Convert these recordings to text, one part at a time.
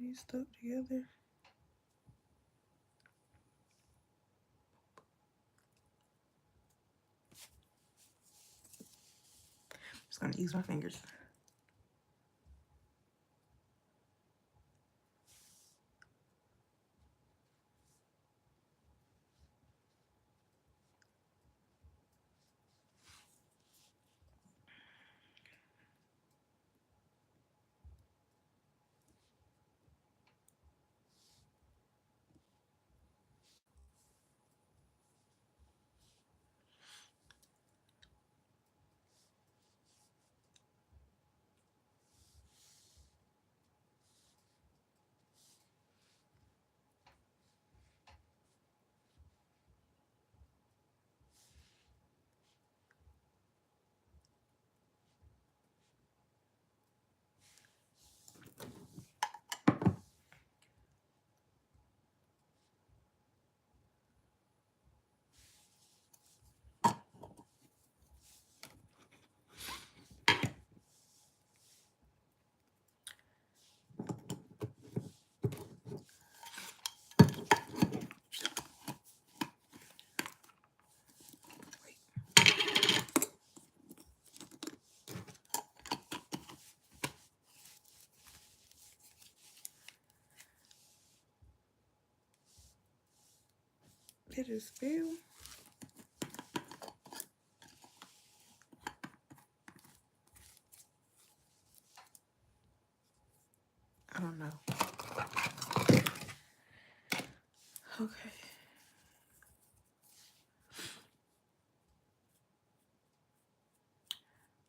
be stuck together. Just gonna use my fingers. Did it spill? I don't know. Okay.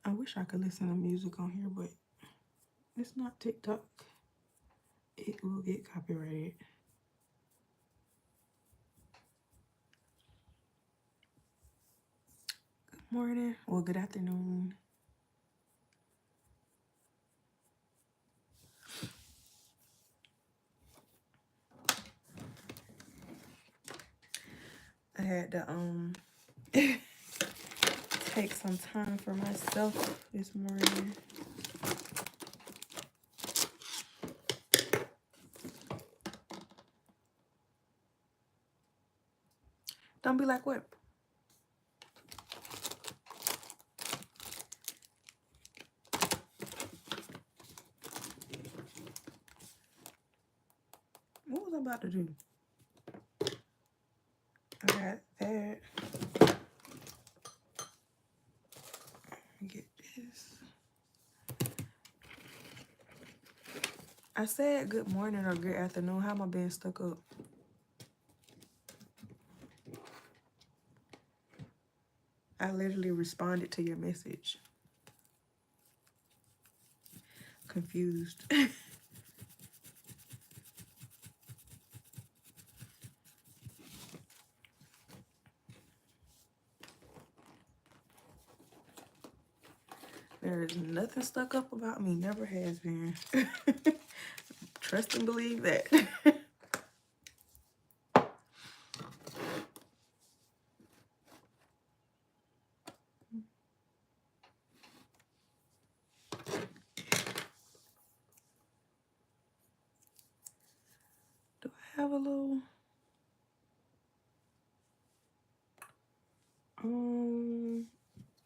I wish I could listen to music on here, but it's not TikTok. It will get copyrighted. Good morning. Well, good afternoon. I had to take some time for myself this morning. Don't be like, what? What was I about to do? I got that. Get this. I said good morning or good afternoon. How am I being stuck up? I literally responded to your message. Confused. There is nothing stuck up about me. Never has been. Trust and believe that. Do I have a little... I'm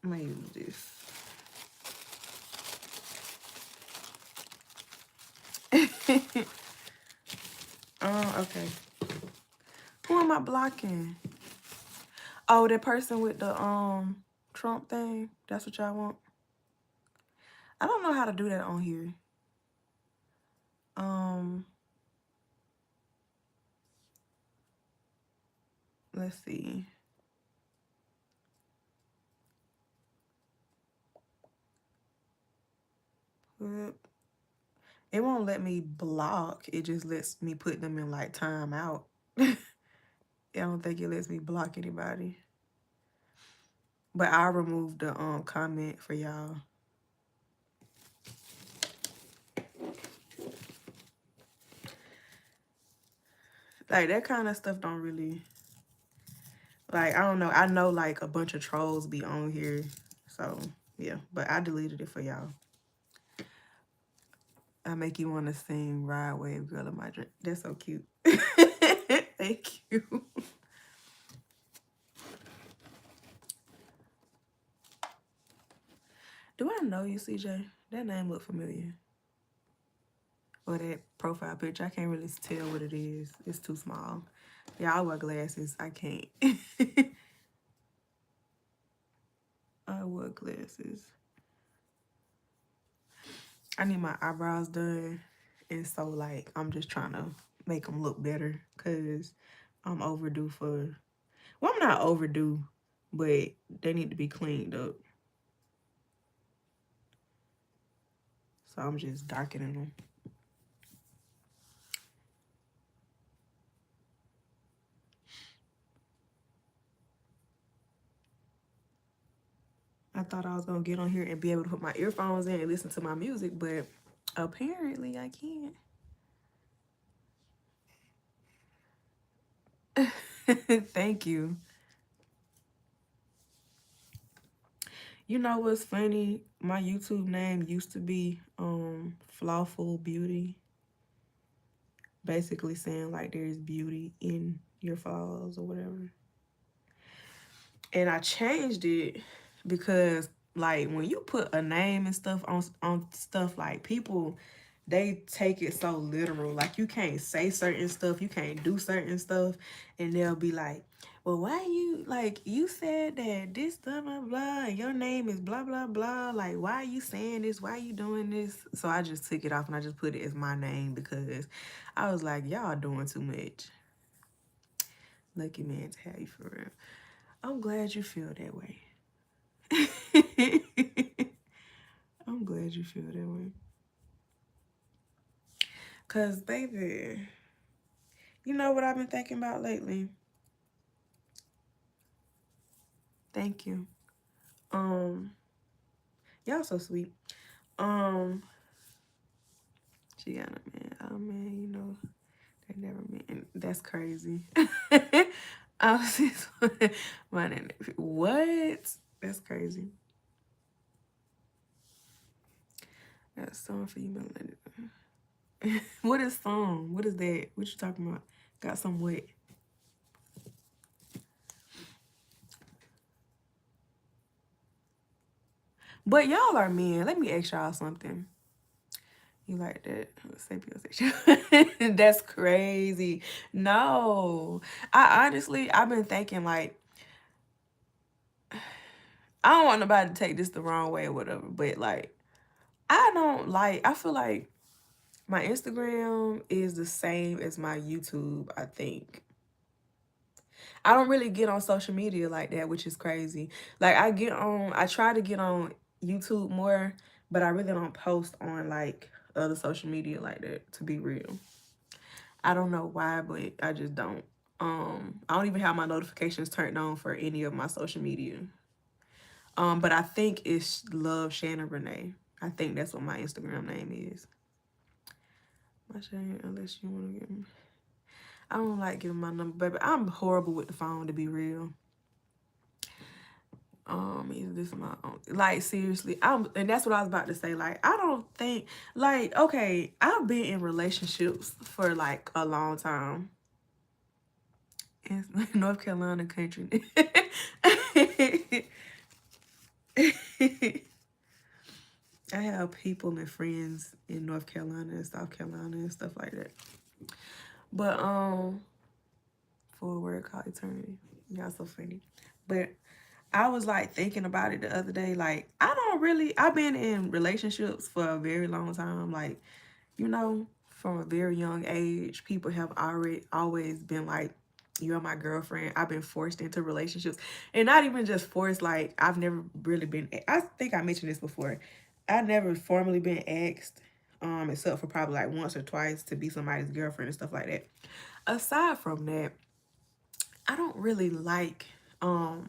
gonna use this. Okay. Who am I blocking? Oh, that person with the Trump thing. That's what y'all want. I don't know how to do that on here. Let's see. It won't let me block. It just lets me put them in like timeout. I don't think it lets me block anybody. But I'll remove the comment for y'all. Like that kind of stuff don't really, like, I don't know. I know like a bunch of trolls be on here. So yeah, but I deleted it for y'all. I make you want to sing Ride Wave Girl in My Dream. That's so cute. Thank you. Do I know you, CJ? That name look familiar. Or that profile picture. I can't really tell what it is. It's too small. Yeah, I wear glasses. I can't. I wear glasses. I need my eyebrows done. And so, like, I'm just trying to make them look better. Because I'm overdue for... Well, I'm not overdue. But they need to be cleaned up. So I'm just darkening them. I thought I was going to get on here and be able to put my earphones in and listen to my music, but apparently I can't. Thank you. You know what's funny? My YouTube name used to be Flawful Beauty. Basically saying like there's beauty in your flaws or whatever. And I changed it because like when you put a name and stuff on stuff, like people, they take it so literal. Like you can't say certain stuff, you can't do certain stuff, and they'll be like, well, why you, like, you said that this blah blah blah and your name is blah blah blah, like why are you saying this, why are you doing this? So I just took it off and I just put it as my name because I was like, y'all doing too much. Lucky man to have you, for real. I'm glad you feel that way. I'm glad you feel that way. Cause baby, you know what I've been thinking about lately? Thank you. Y'all so sweet. She got a man. Oh man, you know, they never meant. That's crazy. I was just what? That's crazy. Got a song for you, Melody. What is song? What is that? What you talking about? Got some wet. But y'all are men. Let me ask y'all something. You like that? Sapiosexual. That's crazy. No. I've been thinking like, I don't want nobody to take this the wrong way or whatever, but like, I feel like my Instagram is the same as my YouTube, I think. I don't really get on social media like that, which is crazy. Like I try to get on YouTube more, but I really don't post on like other social media like that, to be real. I don't know why, but I just don't. I don't even have my notifications turned on for any of my social media. But I think it's Loveshannonrenee. I think that's what my Instagram name is. Unless you want to get me. I don't like giving my number, baby. I'm horrible with the phone, to be real. Either this or my own. Like, seriously, and that's what I was about to say. Like, I don't think, like, okay, I've been in relationships for like a long time. In North Carolina country. I have people and friends in North Carolina and South Carolina and stuff like that. But for a word called eternity. Y'all so funny. But I was like thinking about it the other day. Like, I've been in relationships for a very long time. Like, you know, from a very young age, people have always been like, you're my girlfriend. I've been forced into relationships. And not even just forced, like, I've never really been, I think I mentioned this before. I've never formally been asked, except for probably like once or twice, to be somebody's girlfriend and stuff like that. Aside from that, I don't really like, I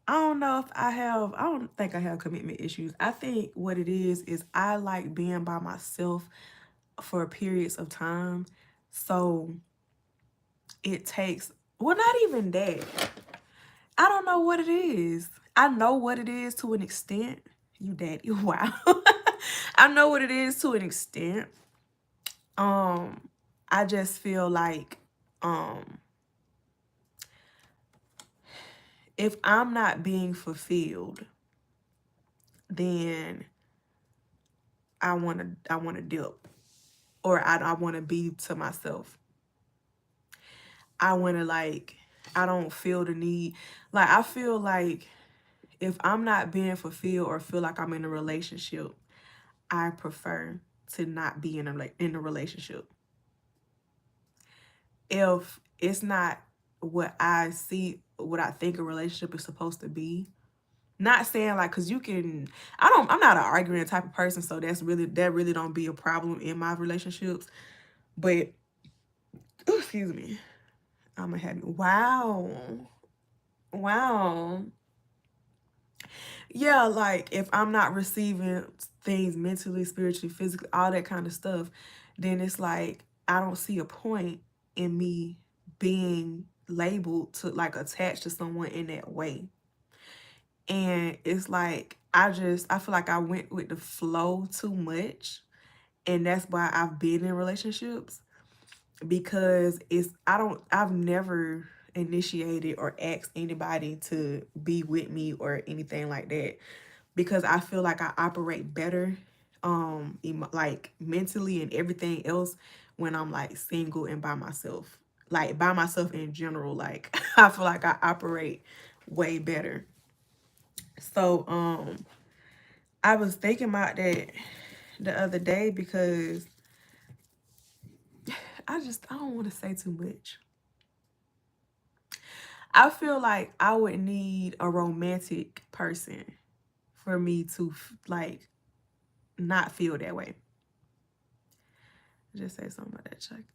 don't think I have commitment issues. I think what it is I like being by myself for periods of time. So it takes, well, not even that. I don't know what it is. I know what it is to an extent. You daddy, wow. I know what it is to an extent. I just feel like if I'm not being fulfilled, then I wanna dip, or I wanna be to myself. I wanna, like, I don't feel the need. Like, I feel like if I'm not being fulfilled or feel like I'm in a relationship, I prefer to not be in a relationship. If it's not what I think a relationship is supposed to be. Not saying like, cause I'm not an arguing type of person, so that really don't be a problem in my relationships. But, excuse me, I'm a happy. Wow. Yeah, like if I'm not receiving things mentally, spiritually, physically, all that kind of stuff, then it's like I don't see a point in me being labeled to, like, attached to someone in that way. And it's like I feel like I went with the flow too much, and that's why I've been in relationships, because I've never initiated or asked anybody to be with me or anything like that, because I feel like I operate better like mentally and everything else when I'm like single and by myself. Like by myself in general, like I feel like I operate way better. So I was thinking about that the other day, because I don't want to say too much. I feel like I would need a romantic person for me to like not feel that way. Just say something about that chocolate.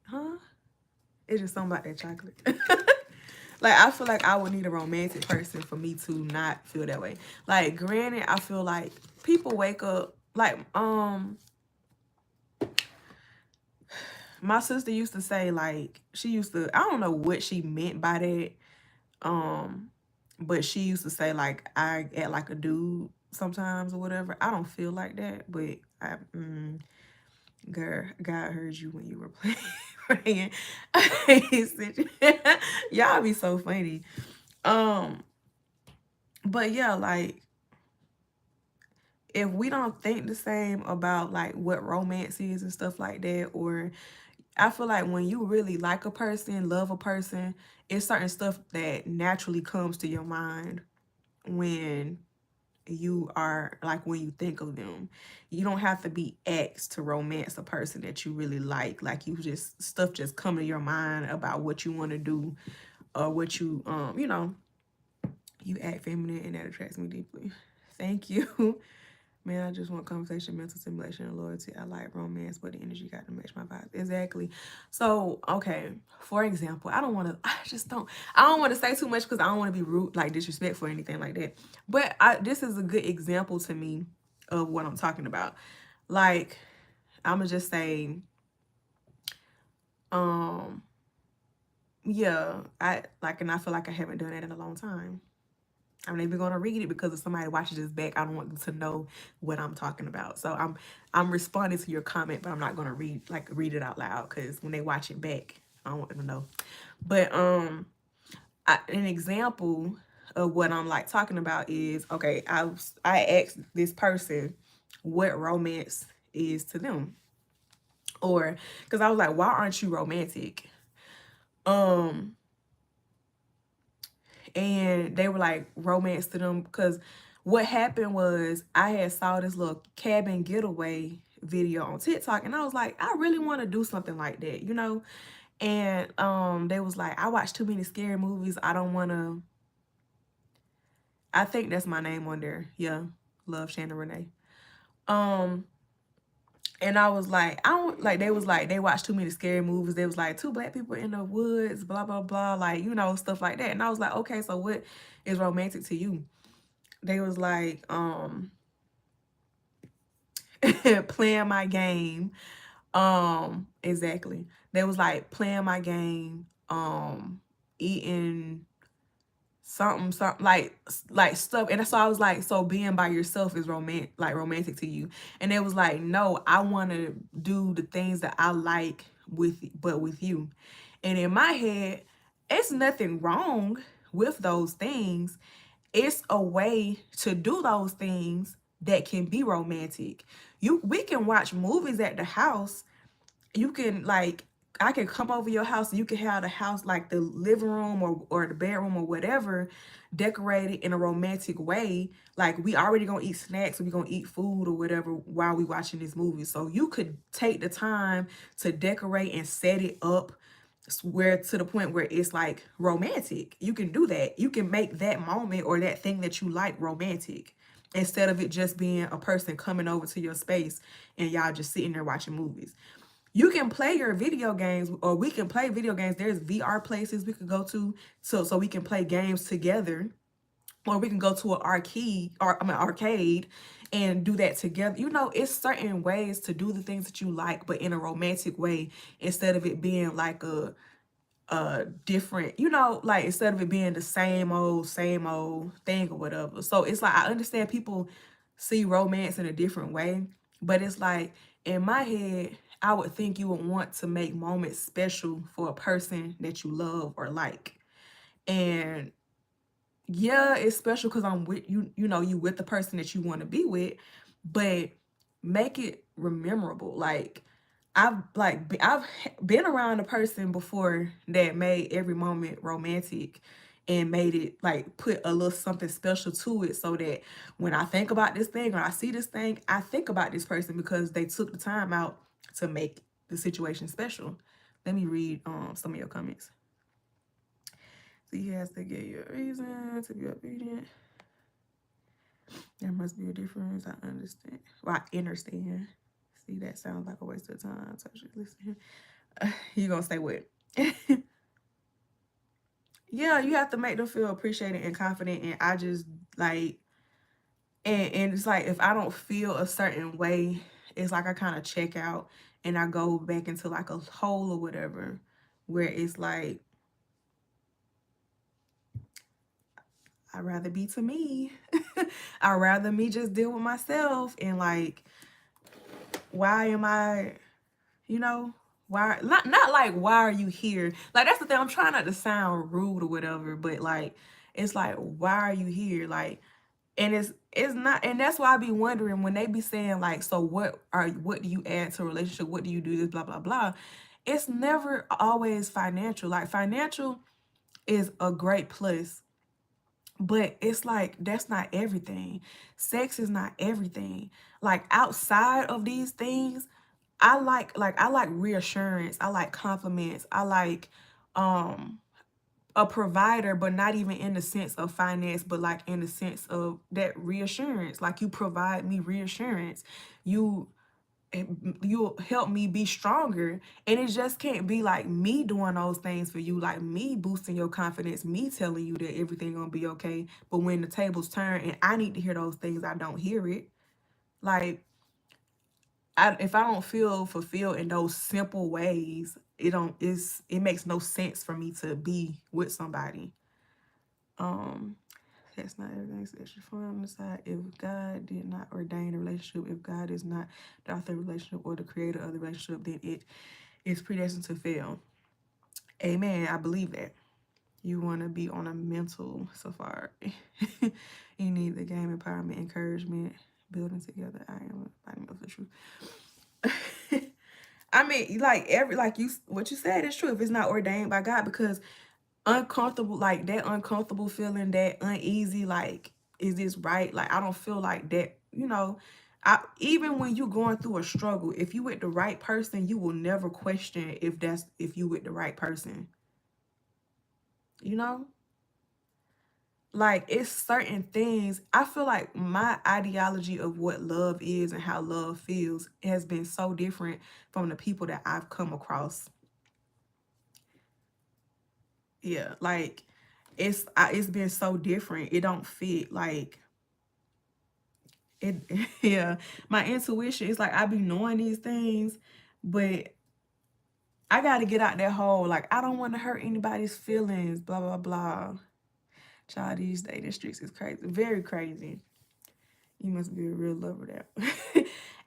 Huh? It's just something about that chocolate. Like, I feel like I would need a romantic person for me to not feel that way. Like, granted, I feel like people wake up, like, my sister used to say, like, I don't know what she meant by that, but she used to say, like, I act like a dude sometimes or whatever. I don't feel like that, but girl, God heard you when you were praying. Y'all be so funny. But yeah, like, if we don't think the same about like what romance is and stuff like that, or I feel like when you really like a person, love a person, it's certain stuff that naturally comes to your mind when you are like, when you think of them. You don't have to be asked to romance a person that you really like. Like, stuff just come to your mind about what you want to do, or what you you act feminine and that attracts me deeply. Thank you. Man, I just want conversation, mental stimulation, and loyalty. I like romance, but the energy got to match my vibes. Exactly. So, okay, for example, I don't want to say too much, because I don't want to be rude, like disrespectful or anything like that. But this is a good example to me of what I'm talking about. Like, I'm going to just say, yeah, and I feel like I haven't done that in a long time. I'm not even gonna read it, because if somebody watches this back, I don't want them to know what I'm talking about. So I'm responding to your comment, but I'm not gonna read it out loud, because when they watch it back, I don't want them to know. But an example of what I'm like talking about is, okay, I asked this person what romance is to them, or because I was like, why aren't you romantic? And they were like, romance to them, because what happened was I had saw this little cabin getaway video on TikTok, and I was like, I really want to do something like that, and they was like, I watch too many scary movies, I don't want to. I think that's my name on there. Yeah, Love Shannon Renee. And I was like, I don't like, they was like, they watched too many scary movies. They was like, two black people in the woods, blah, blah, blah, like, stuff like that. And I was like, okay, so what is romantic to you? They was like, playing my game. Exactly. They was like, playing my game, eating something like stuff. And so I was like, so being by yourself is romantic to you? And it was like, no, I want to do the things that I like with you. And in my head, it's nothing wrong with those things. It's a way to do those things that can be romantic. We can watch movies at the house. You can like, I can come over your house and you can have the house, like the living room or the bedroom or whatever, decorated in a romantic way. Like, we already gonna eat snacks or we gonna eat food or whatever while we watching this movie. So you could take the time to decorate and set it up where to the point where it's like romantic. You can do that. You can make that moment or that thing that you like romantic, instead of it just being a person coming over to your space and y'all just sitting there watching movies. You can play your video games, or we can play video games. There's VR places we could go to, so we can play games together, or we can go to an arcade and do that together. You know, it's certain ways to do the things that you like, but in a romantic way, instead of it being like a different, you know, like instead of it being the same old thing or whatever. So it's like, I understand people see romance in a different way, but it's like, in my head, I would think you would want to make moments special for a person that you love or like. And yeah, it's special because I'm with you, you know, you with the person that you want to be with, but make it memorable. Like, I've been around a person before that made every moment romantic and made it like put a little something special to it, so that when I think about this thing or I see this thing, I think about this person because they took the time out to make the situation special. Let me read some of your comments. So he has to give you a reason to be obedient. There must be a difference. I understand. Well, I understand. See, that sounds like a waste of time. So just listen. You gonna stay with? Yeah, you have to make them feel appreciated and confident. And I just like, and it's like, if I don't feel a certain way, it's like I kind of check out and I go back into like a hole or whatever, where it's like, I'd rather be to me. I'd rather me just deal with myself. And like, why am I, you know, why not like, why are you here? Like, that's the thing. I'm trying not to sound rude or whatever, but like, it's like, why are you here? Like, and it's not, and that's why I be wondering when they be saying like, so what do you add to a relationship? What do you do this, blah, blah, blah. It's never always financial. Like, financial is a great plus, but it's like, that's not everything. Sex is not everything. Like, outside of these things, I like reassurance. I like compliments. I like a provider, but not even in the sense of finance, but like in the sense of that reassurance. Like, you provide me reassurance. You'll help me be stronger. And it just can't be like me doing those things for you, like me boosting your confidence, me telling you that everything gonna be okay. But when the tables turn and I need to hear those things, I don't hear it. Like, if I don't feel fulfilled in those simple ways, it makes no sense for me to be with somebody. That's not everything sexual fun on the side. If God did not ordain a relationship, if God is not the author of the relationship or the creator of the relationship, then it is predestined to fail. Amen. I believe that. You want to be on a mental safari. You need the game, empowerment, encouragement, building together. I am fighting of the truth. I mean, like, what you said is true. If it's not ordained by God, because uncomfortable, like that uncomfortable feeling, that uneasy, like, is this right? Like, I don't feel like that, you know. Even when you going through a struggle, if you with the right person, you will never question if you with the right person, you know. Like, it's certain things. I feel like my ideology of what love is and how love feels has been so different from the people that I've come across. Yeah, like, it's been so different. It don't fit. Like, it yeah. My intuition is like, I be knowing these things, but I gotta get out that hole. Like, I don't want to hurt anybody's feelings, blah, blah, blah. Child, these dating streets is crazy. Very crazy. You must be a real lover there.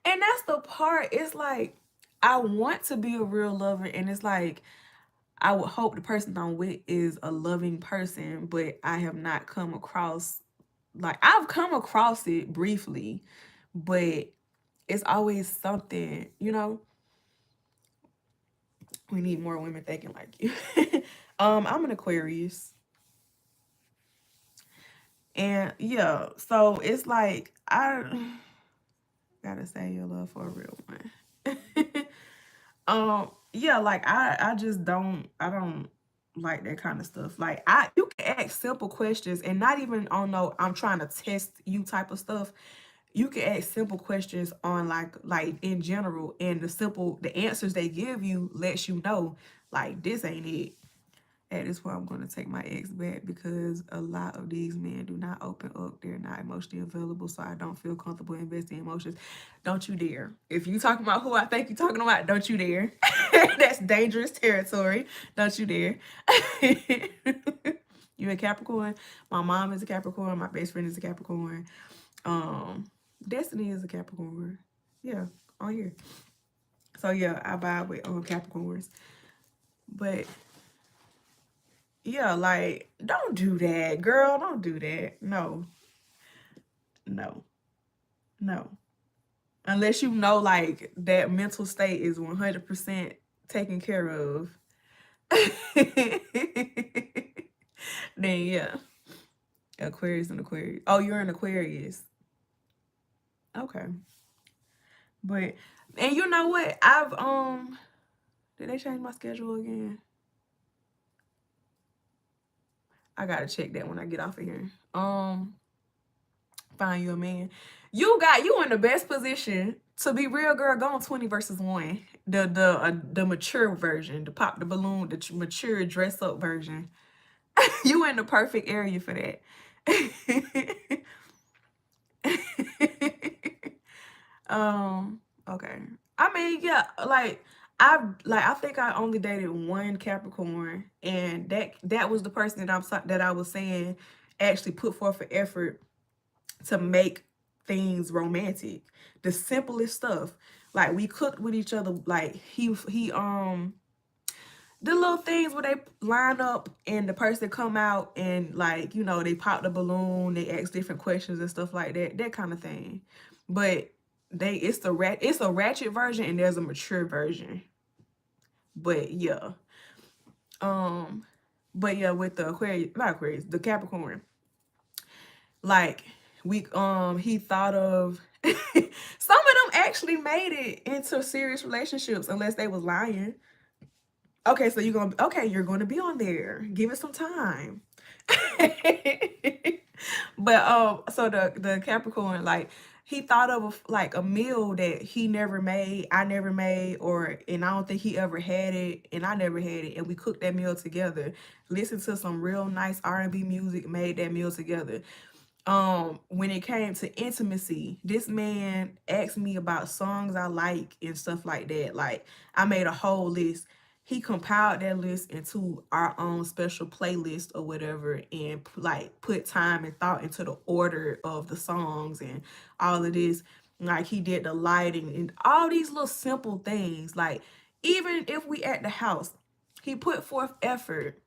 And that's the part. It's like, I want to be a real lover. And it's like, I would hope the person I'm with is a loving person. But I have not come across, like, I've come across it briefly. But it's always something, you know? We need more women thinking like you. I'm an Aquarius. And yeah, so it's like, I gotta say your love for a real one. Yeah, like I just don't like that kind of stuff. Like, you can ask simple questions and not even on no I'm trying to test you type of stuff. You can ask simple questions on like in general, and the answers they give you lets you know like this ain't it. At this point, I'm going to take my ex back because a lot of these men do not open up. They're not emotionally available, so I don't feel comfortable investing emotions. Don't you dare. If you talking about who I think you're talking about, don't you dare. That's dangerous territory. Don't you dare. You a Capricorn. My mom is a Capricorn. My best friend is a Capricorn. Destiny is a Capricorn. Yeah, on here. So yeah, I vibe with Capricorns. But yeah, like, don't do that, girl. Don't do that. No, no, no. Unless you know, like, that mental state is 100% taken care of. Then, yeah. Aquarius and Aquarius. Oh, you're an Aquarius. Okay. But, and you know what? Did they change my schedule again? I gotta check that when I get off of here. Find you a man. You in the best position to be real, girl. Go on 20 versus 1. The mature version, the pop the balloon, the mature dress up version. You in the perfect area for that. Okay. I mean, yeah, like I think I only dated one Capricorn, and that was the person that I was saying actually put forth an effort to make things romantic. The simplest stuff. Like, we cooked with each other. Like, he the little things where they line up and the person come out and, like, you know, they pop the balloon, they ask different questions and stuff like that. That kind of thing. But it's a ratchet version and there's a mature version. But yeah. But yeah, with the the Capricorn. Like, he thought of some of them actually made it into serious relationships unless they was lying. Okay, so you're gonna be on there. Give it some time. But so the Capricorn, like, he thought of like a meal that he never made, I never made, and I don't think he ever had it, and I never had it, and we cooked that meal together. Listened to some real nice R&B music, made that meal together. When it came to intimacy, this man asked me about songs I like and stuff like that. Like, I made a whole list. He compiled that list into our own special playlist or whatever, and like put time and thought into the order of the songs and all of this. Like, he did the lighting and all these little simple things. Like, even if we at the house, he put forth effort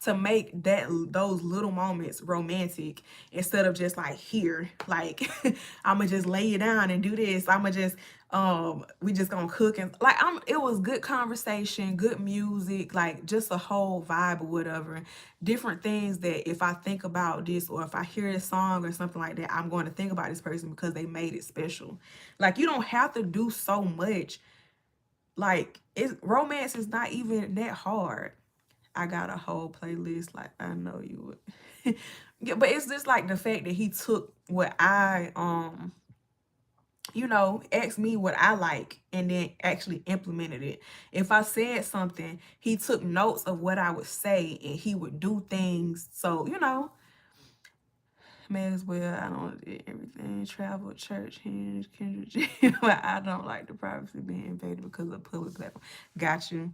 to make those little moments romantic, instead of just like, here, like, I'ma just lay you down and do this. I'ma just we just gonna cook, and like, it was good conversation, good music, like just a whole vibe or whatever. Different things that if I think about this, or if I hear a song or something like that, I'm going to think about this person because they made it special. Like, you don't have to do so much. Like, romance is not even that hard. I got a whole playlist, like, I know you would. Yeah, but it's just like the fact that he took what I asked me what I like and then actually implemented it. If I said something, he took notes of what I would say and he would do things. So, may as well. I don't do everything. Travel, church, hinge, kindred, but I don't like the privacy being invaded because of public platform. Got you.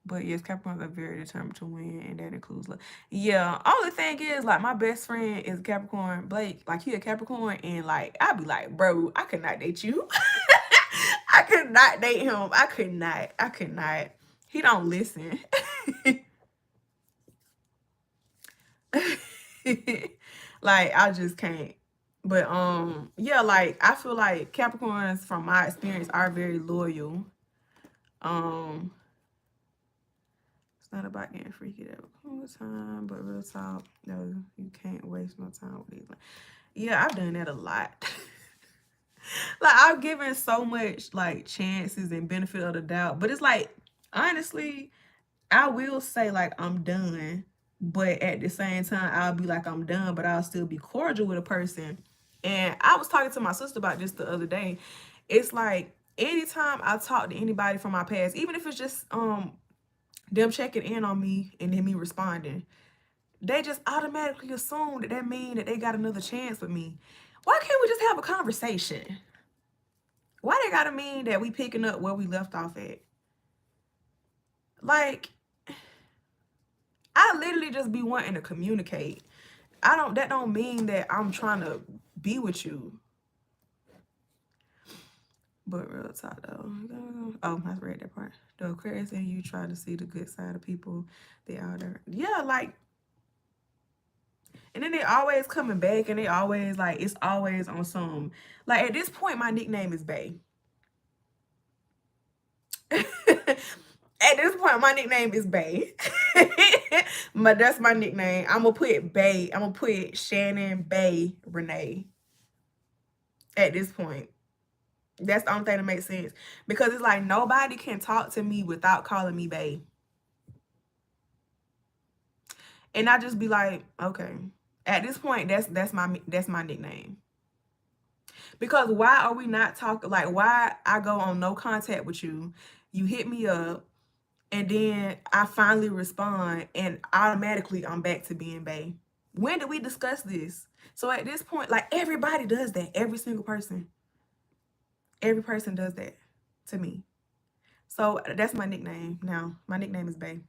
But yes, Capricorns are very determined to win, and that includes love. Yeah, only thing is, like, my best friend is Capricorn, Blake. Like, he a Capricorn, and like, I'd be like, bro, I could not date you. I could not date him. I could not. I could not. He don't listen. Like, I just can't. But yeah, like, I feel like Capricorns, from my experience, are very loyal. It's not about getting freaky all the time, but real talk, no, you can't waste no time with these. Yeah, I've done that a lot. Like, I've given so much, like, chances and benefit of the doubt, but it's like, honestly, I will say, like, I'm done, but at the same time, I'll be like, I'm done, but I'll still be cordial with a person. And I was talking to my sister about this the other day. It's like, anytime I talk to anybody from my past, even if it's just them checking in on me and then me responding, they just automatically assume that means that they got another chance with me. Why can't we just have a conversation? Why they gotta mean that we picking up where we left off at? Like, I literally just be wanting to communicate. That don't mean that I'm trying to be with you. But real talk though. Oh, I read that part. The Aquarius and you try to see the good side of people. They out there. Yeah, like, and then they always coming back, and they always, like, it's always on some, like, at this point, my nickname is Bae. At this point, my nickname is Bae. That's my nickname. I'm gonna put Bae. I'm gonna put Shannon Bae Renee. At this point, that's the only thing that makes sense, because it's like, nobody can talk to me without calling me Bae, and I just be like, okay. At this point, that's my nickname. Because why are we not talking? Like, why I go on no contact with you, you hit me up, and then I finally respond, and automatically I'm back to being Bae? When did we discuss this? So at this point, like, everybody does that. Every single person. Every person does that to me. So that's my nickname now. My nickname is Bae.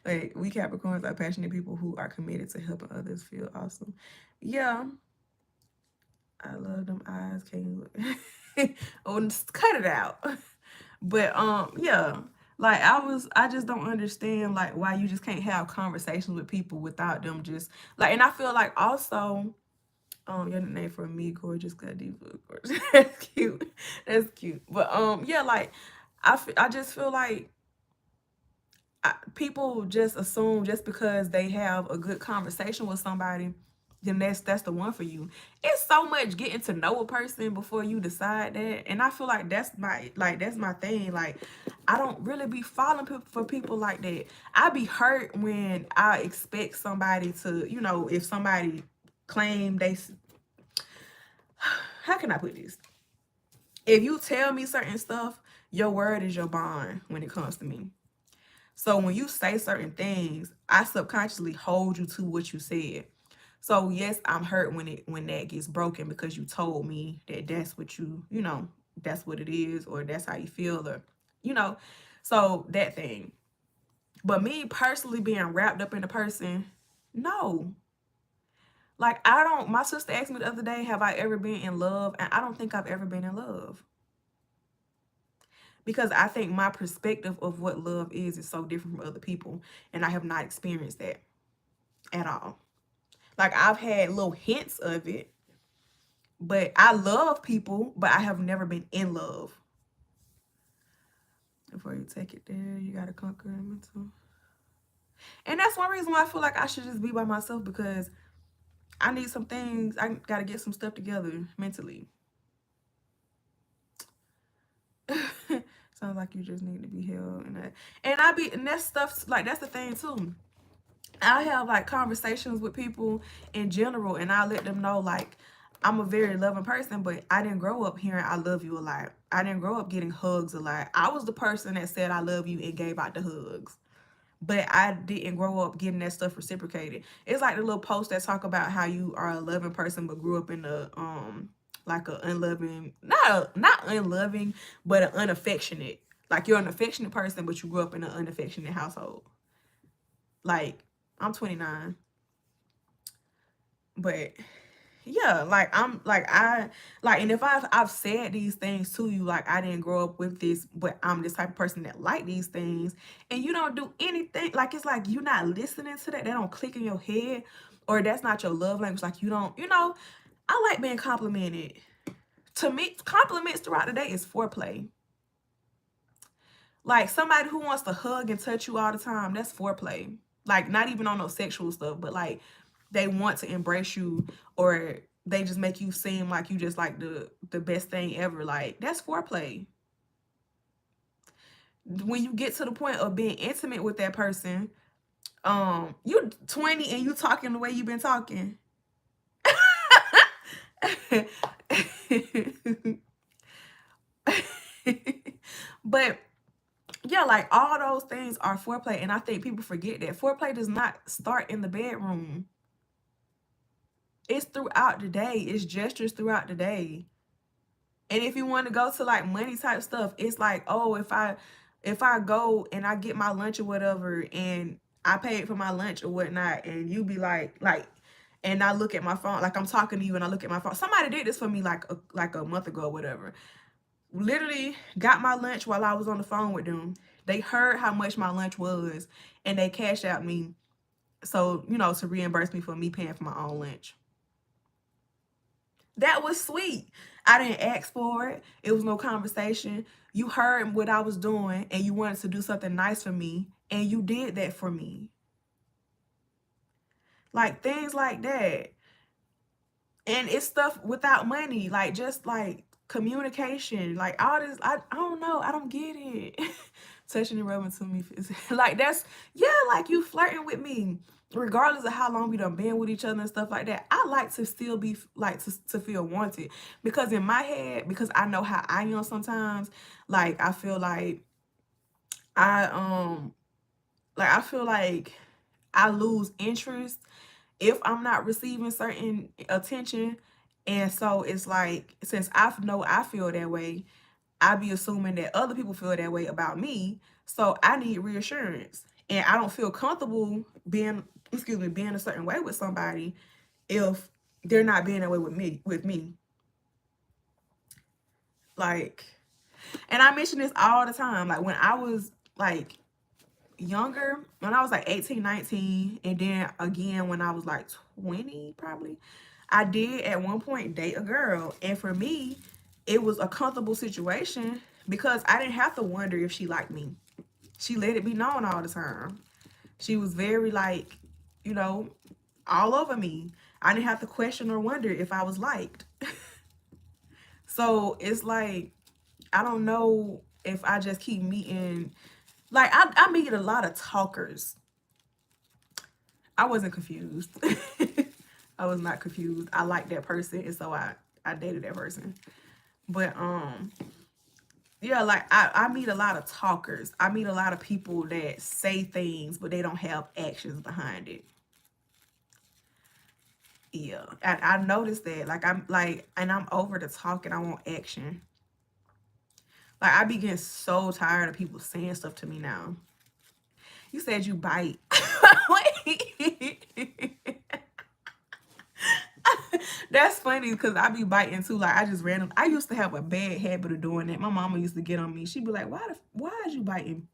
Like, we Capricorns are passionate people who are committed to helping others feel awesome. Yeah. I love them eyes. Can you look? Oh, just cut it out. But yeah. Like, I just don't understand, like, why you just can't have conversations with people without them just, like, and I feel like also, your name for me, gorgeous, good diva, gorgeous. That's cute. That's cute. But yeah, like, I just feel like people just assume just because they have a good conversation with somebody, then that's the one for you. It's so much getting to know a person before you decide that, and I feel like that's my thing. Like, I don't really be falling for people like that. I be hurt when I expect somebody to, if somebody claim they, how can I put this? If you tell me certain stuff, your word is your bond when it comes to me. So when you say certain things, I subconsciously hold you to what you said. So yes, I'm hurt when that gets broken, because you told me that that's what that's what it is, or that's how you feel, or so that thing. But me personally being wrapped up in a person, no. Like, my sister asked me the other day, have I ever been in love? And I don't think I've ever been in love. Because I think my perspective of what love is so different from other people. And I have not experienced that at all. Like, I've had little hints of it. But I love people, but I have never been in love. Before you take it there, you got to conquer it mental. And that's one reason why I feel like I should just be by myself, because I need some things. I got to get some stuff together mentally. Sounds like you just need to be held. And that's stuff, like, that's the thing too. I have, like, conversations with people in general, and I let them know, like, I'm a very loving person, but I didn't grow up hearing I love you a lot. I didn't grow up getting hugs a lot. I was the person that said I love you and gave out the hugs. But I didn't grow up getting that stuff reciprocated. It's like the little posts that talk about how you are a loving person but grew up in a like a unloving, not unloving, but an unaffectionate. Like, you're an affectionate person, but you grew up in an unaffectionate household. Like, I'm 29. But yeah, like, I'm like, and if I've said these things to you, like, I didn't grow up with this, but I'm this type of person that like these things, and you don't do anything, like, it's like you're not listening to that, they don't click in your head, or that's not your love language, like, you don't, I like being complimented. To me, compliments throughout the day is foreplay. Like, somebody who wants to hug and touch you all the time, that's foreplay. Like, not even on no sexual stuff, but like, they want to embrace you, or they just make you seem like you just like the best thing ever. Like, that's foreplay. When you get to the point of being intimate with that person, you're 20 and you talking the way you've been talking. But yeah, like, all those things are foreplay, and I think people forget that foreplay does not start in the bedroom. It's throughout the day. It's gestures throughout the day. And if you want to go to like money type stuff, it's like, oh, if I go and I get my lunch or whatever, and I paid for my lunch or whatnot, and you be like, and I look at my phone, like, I'm talking to you and I look at my phone. Somebody did this for me like a month ago or whatever. Literally got my lunch while I was on the phone with them. They heard how much my lunch was, and they cashed out me, so, to reimburse me for me paying for my own lunch. That was sweet. I didn't ask for it. It was no conversation. You heard what I was doing, and you wanted to do something nice for me, and you did that for me. Like, things like that. And it's stuff without money, like, just like communication, like, all this. I don't know, I don't get it. Touching and rubbing to me, like, that's, yeah, like, you flirting with me regardless of how long we done been with each other and stuff like that. I like to still be like, to feel wanted, because in my head, because I know how I am sometimes, like, I feel like I feel like I lose interest if I'm not receiving certain attention. And so it's like, since I know I feel that way, I be assuming that other people feel that way about me. So I need reassurance. And I don't feel comfortable being a certain way with somebody if they're not being that way with me. Like, and I mention this all the time. Like, when I was like younger, when I was like 18, 19, and then again when I was like 20 probably, I did at one point date a girl, and for me it was a comfortable situation because I didn't have to wonder if she liked me. She let it be known all the time. She was very, like, all over me. I didn't have to question or wonder if I was liked. So it's like, I don't know if I just keep meeting, like, I meet a lot of talkers. I wasn't confused. I was not confused. I liked that person, and so I dated that person. But yeah, like, I meet a lot of talkers. I meet a lot of people that say things, but they don't have actions behind it. Yeah, I noticed that. Like, I'm like, and I'm over the talk, and I want action. Like, I be getting so tired of people saying stuff to me now. You said you bite. Wait. That's funny, because I be biting too. Like, I used to have a bad habit of doing that. My mama used to get on me. She'd be like, why is you biting?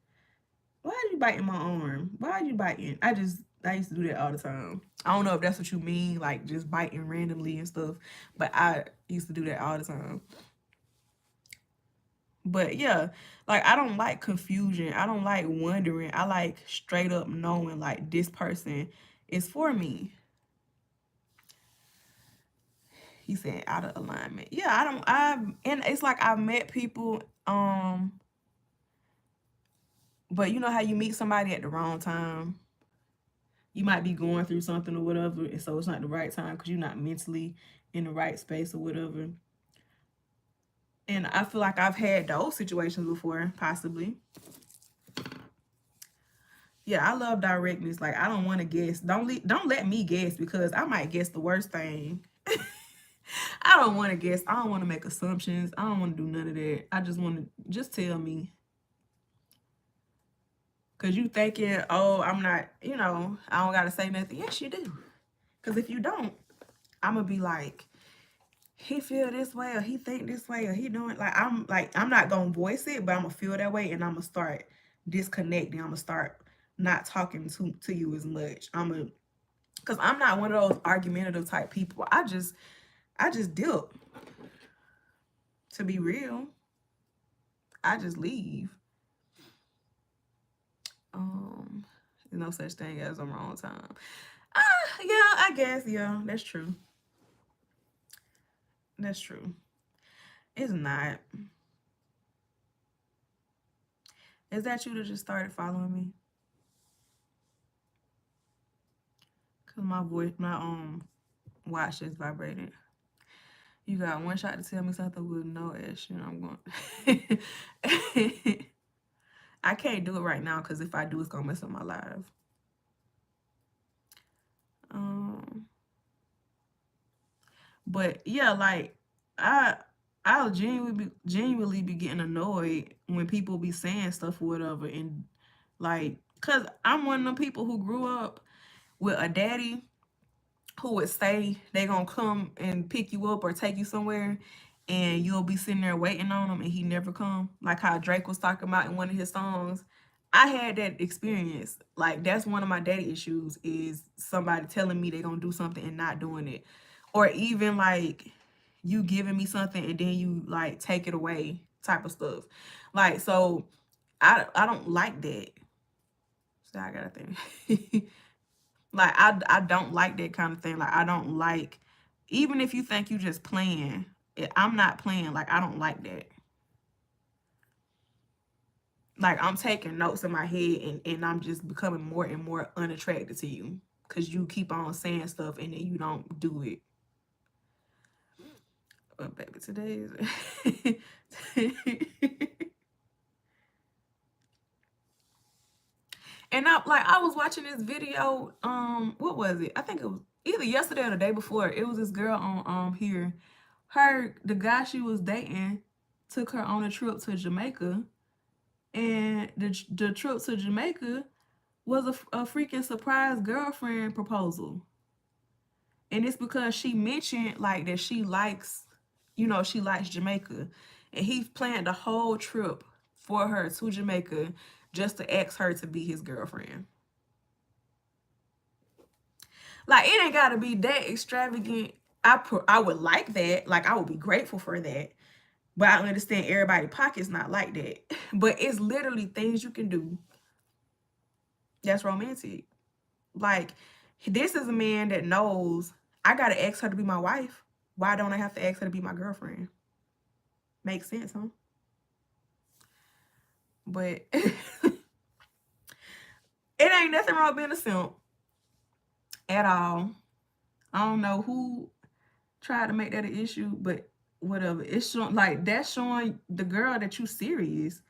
Why are you biting my arm? Why are you biting? I used to do that all the time. I don't know if that's what you mean, like, just biting randomly and stuff, but I used to do that all the time. But yeah, like, I don't like confusion. I don't like wondering. I like straight up knowing, like, this person is for me. He said out of alignment. Yeah, and it's like, I've met people, but you know how you meet somebody at the wrong time? You might be going through something or whatever, and so it's not the right time because you're not mentally in the right space or whatever. And I feel like I've had those situations before, possibly. Yeah, I love directness. Like, I don't want to guess. Don't let me guess, because I might guess the worst thing. I don't want to guess. I don't want to make assumptions. I don't want to do none of that. I just want to tell me. Because you thinking, oh, I'm not, you know, I don't got to say nothing. Yes, you do. Because if you don't, I'm going to be like, he feel this way or he think this way or he doing, I'm not going to voice it, but I'm going to feel that way and I'm going to start disconnecting. I'm going to start not talking to you as much. Because I'm not one of those argumentative type people. I just dip. To be real, I just leave. There's no such thing as a wrong time. Yeah, I guess, yeah, that's true. That's true. It's not. Is that you that just started following me? Cause my watch just vibrated. You got one shot to tell me something with no action. I'm going. I can't do it right now because if I do, it's gonna mess up my live. But yeah, like I'll genuinely be getting annoyed when people be saying stuff or whatever, and like, cause I'm one of them people who grew up with a daddy who would say they gonna come and pick you up or take you somewhere, and you'll be sitting there waiting on him and he never come. Like how Drake was talking about in one of his songs. I had that experience. Like that's one of my daddy issues, is somebody telling me they gonna do something and not doing it. Or even like you giving me something and then you like take it away type of stuff. Like, so I don't like that. So I gotta think. Like I don't like that kind of thing. Like I don't like, even if you think you just playing, I'm not playing. Like I don't like that. Like I'm taking notes in my head and I'm just becoming more and more unattracted to you because you keep on saying stuff and then you don't do it. But baby, today is and I was watching this video, what was it? I think it was either yesterday or the day before. It was this girl on here. The guy she was dating took her on a trip to Jamaica, and the trip to Jamaica was a freaking surprise girlfriend proposal. And it's because she mentioned like that she likes, she likes Jamaica. And he planned the whole trip for her to Jamaica just to ask her to be his girlfriend. Like, it ain't gotta be that extravagant. I would like that. Like, I would be grateful for that. But I understand everybody's pocket's not like that. But it's literally things you can do that's romantic. Like, this is a man that knows I gotta ask her to be my wife. Why don't I have to ask her to be my girlfriend? Makes sense, huh? But it ain't nothing wrong being a simp at all. I don't know who tried to make that an issue, but whatever. It's showing, like, that's showing the girl that you serious.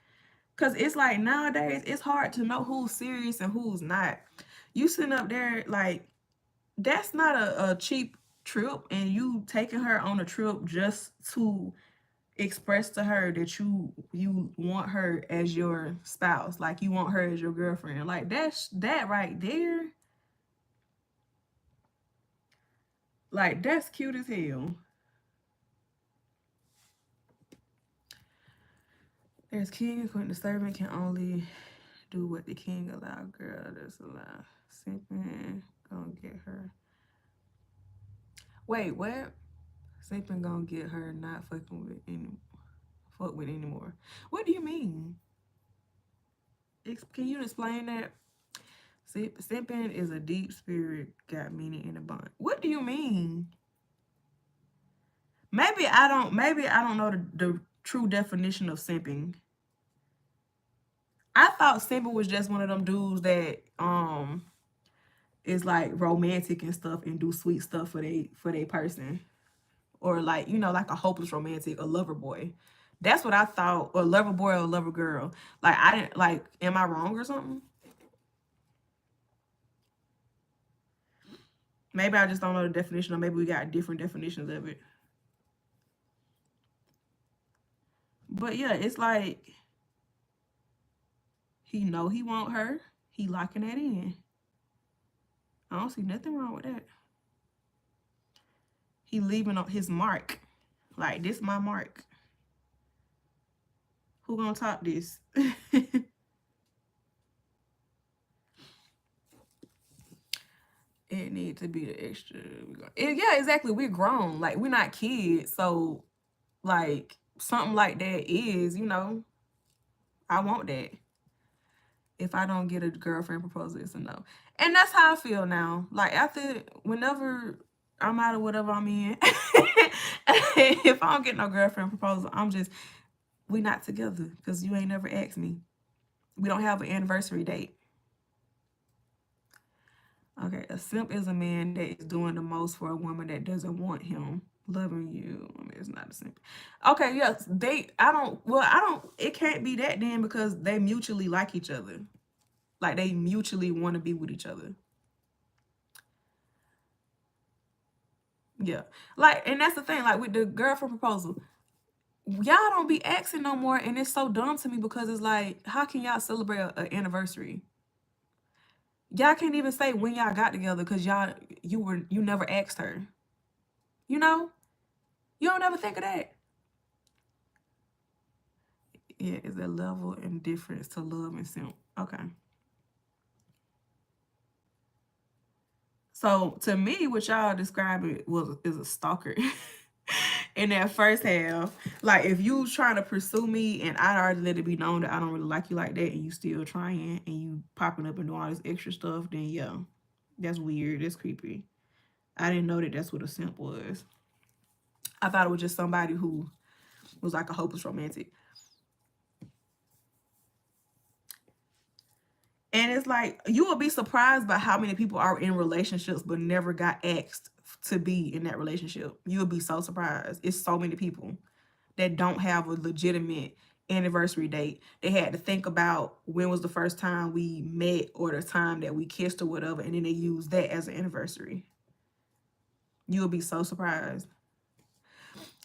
Cause it's like nowadays it's hard to know who's serious and who's not. You sitting up there like, that's not a cheap trip, and you taking her on a trip just to express to her that you want her as your spouse, like you want her as your girlfriend. Like that right there. Like that's cute as hell. There's king and queen. The servant can only do what the king allow. Girl, that's allowed. Simping gonna get her. Wait, what? Simping gonna get her not fucking with anymore. What do you mean? Can you explain that? Simping is a deep spirit, got meaning in a bond. What do you mean? Maybe I don't know the true definition of simping. I thought simping was just one of them dudes that is like romantic and stuff and do sweet stuff for they person. Or like, like a hopeless romantic, a lover boy. That's what I thought, or lover boy or lover girl. Like I didn't like, am I wrong or something? Maybe I just don't know the definition, or maybe we got different definitions of it. But yeah, it's like He know he want her. He locking that in. I don't see nothing wrong with that. He leaving on his mark. Like, this my mark. Who gonna top this? It need to be the extra. Yeah, exactly. We're grown. Like, we're not kids. So, like, something like that is, you know, I want that. If I don't get a girlfriend proposal, it's a no. And that's how I feel now. Like, after, whenever I'm out of whatever I'm in, if I don't get no girlfriend proposal, I'm just, we not together because you ain't never asked me. We don't have an anniversary date. Okay, a simp is a man that is doing the most for a woman that doesn't want him. Loving you, I mean, it's not a simp. Okay, yes, it can't be that then because they mutually like each other. Like, they mutually want to be with each other. Yeah. Like, and that's the thing, like, with the girlfriend proposal, y'all don't be asking no more, and it's so dumb to me because it's like, how can y'all celebrate an anniversary? Y'all can't even say when y'all got together because you never asked her. You know? You don't ever think of that. Yeah, it's a level and difference to love and simp. Okay. So to me, what y'all described is a stalker. In that first half, like, if you trying to pursue me and I already let it be known that I don't really like you like that, and you still trying and you popping up and doing all this extra stuff, then yeah, that's weird. That's creepy. I didn't know that that's what a simp was. I thought it was just somebody who was like a hopeless romantic. And it's like, you will be surprised by how many people are in relationships but never got asked to be in that relationship. You'll be so surprised. It's so many people that don't have a legitimate anniversary date. They had to think about when was the first time we met or the time that we kissed or whatever, and then they use that as an anniversary. You'll be so surprised.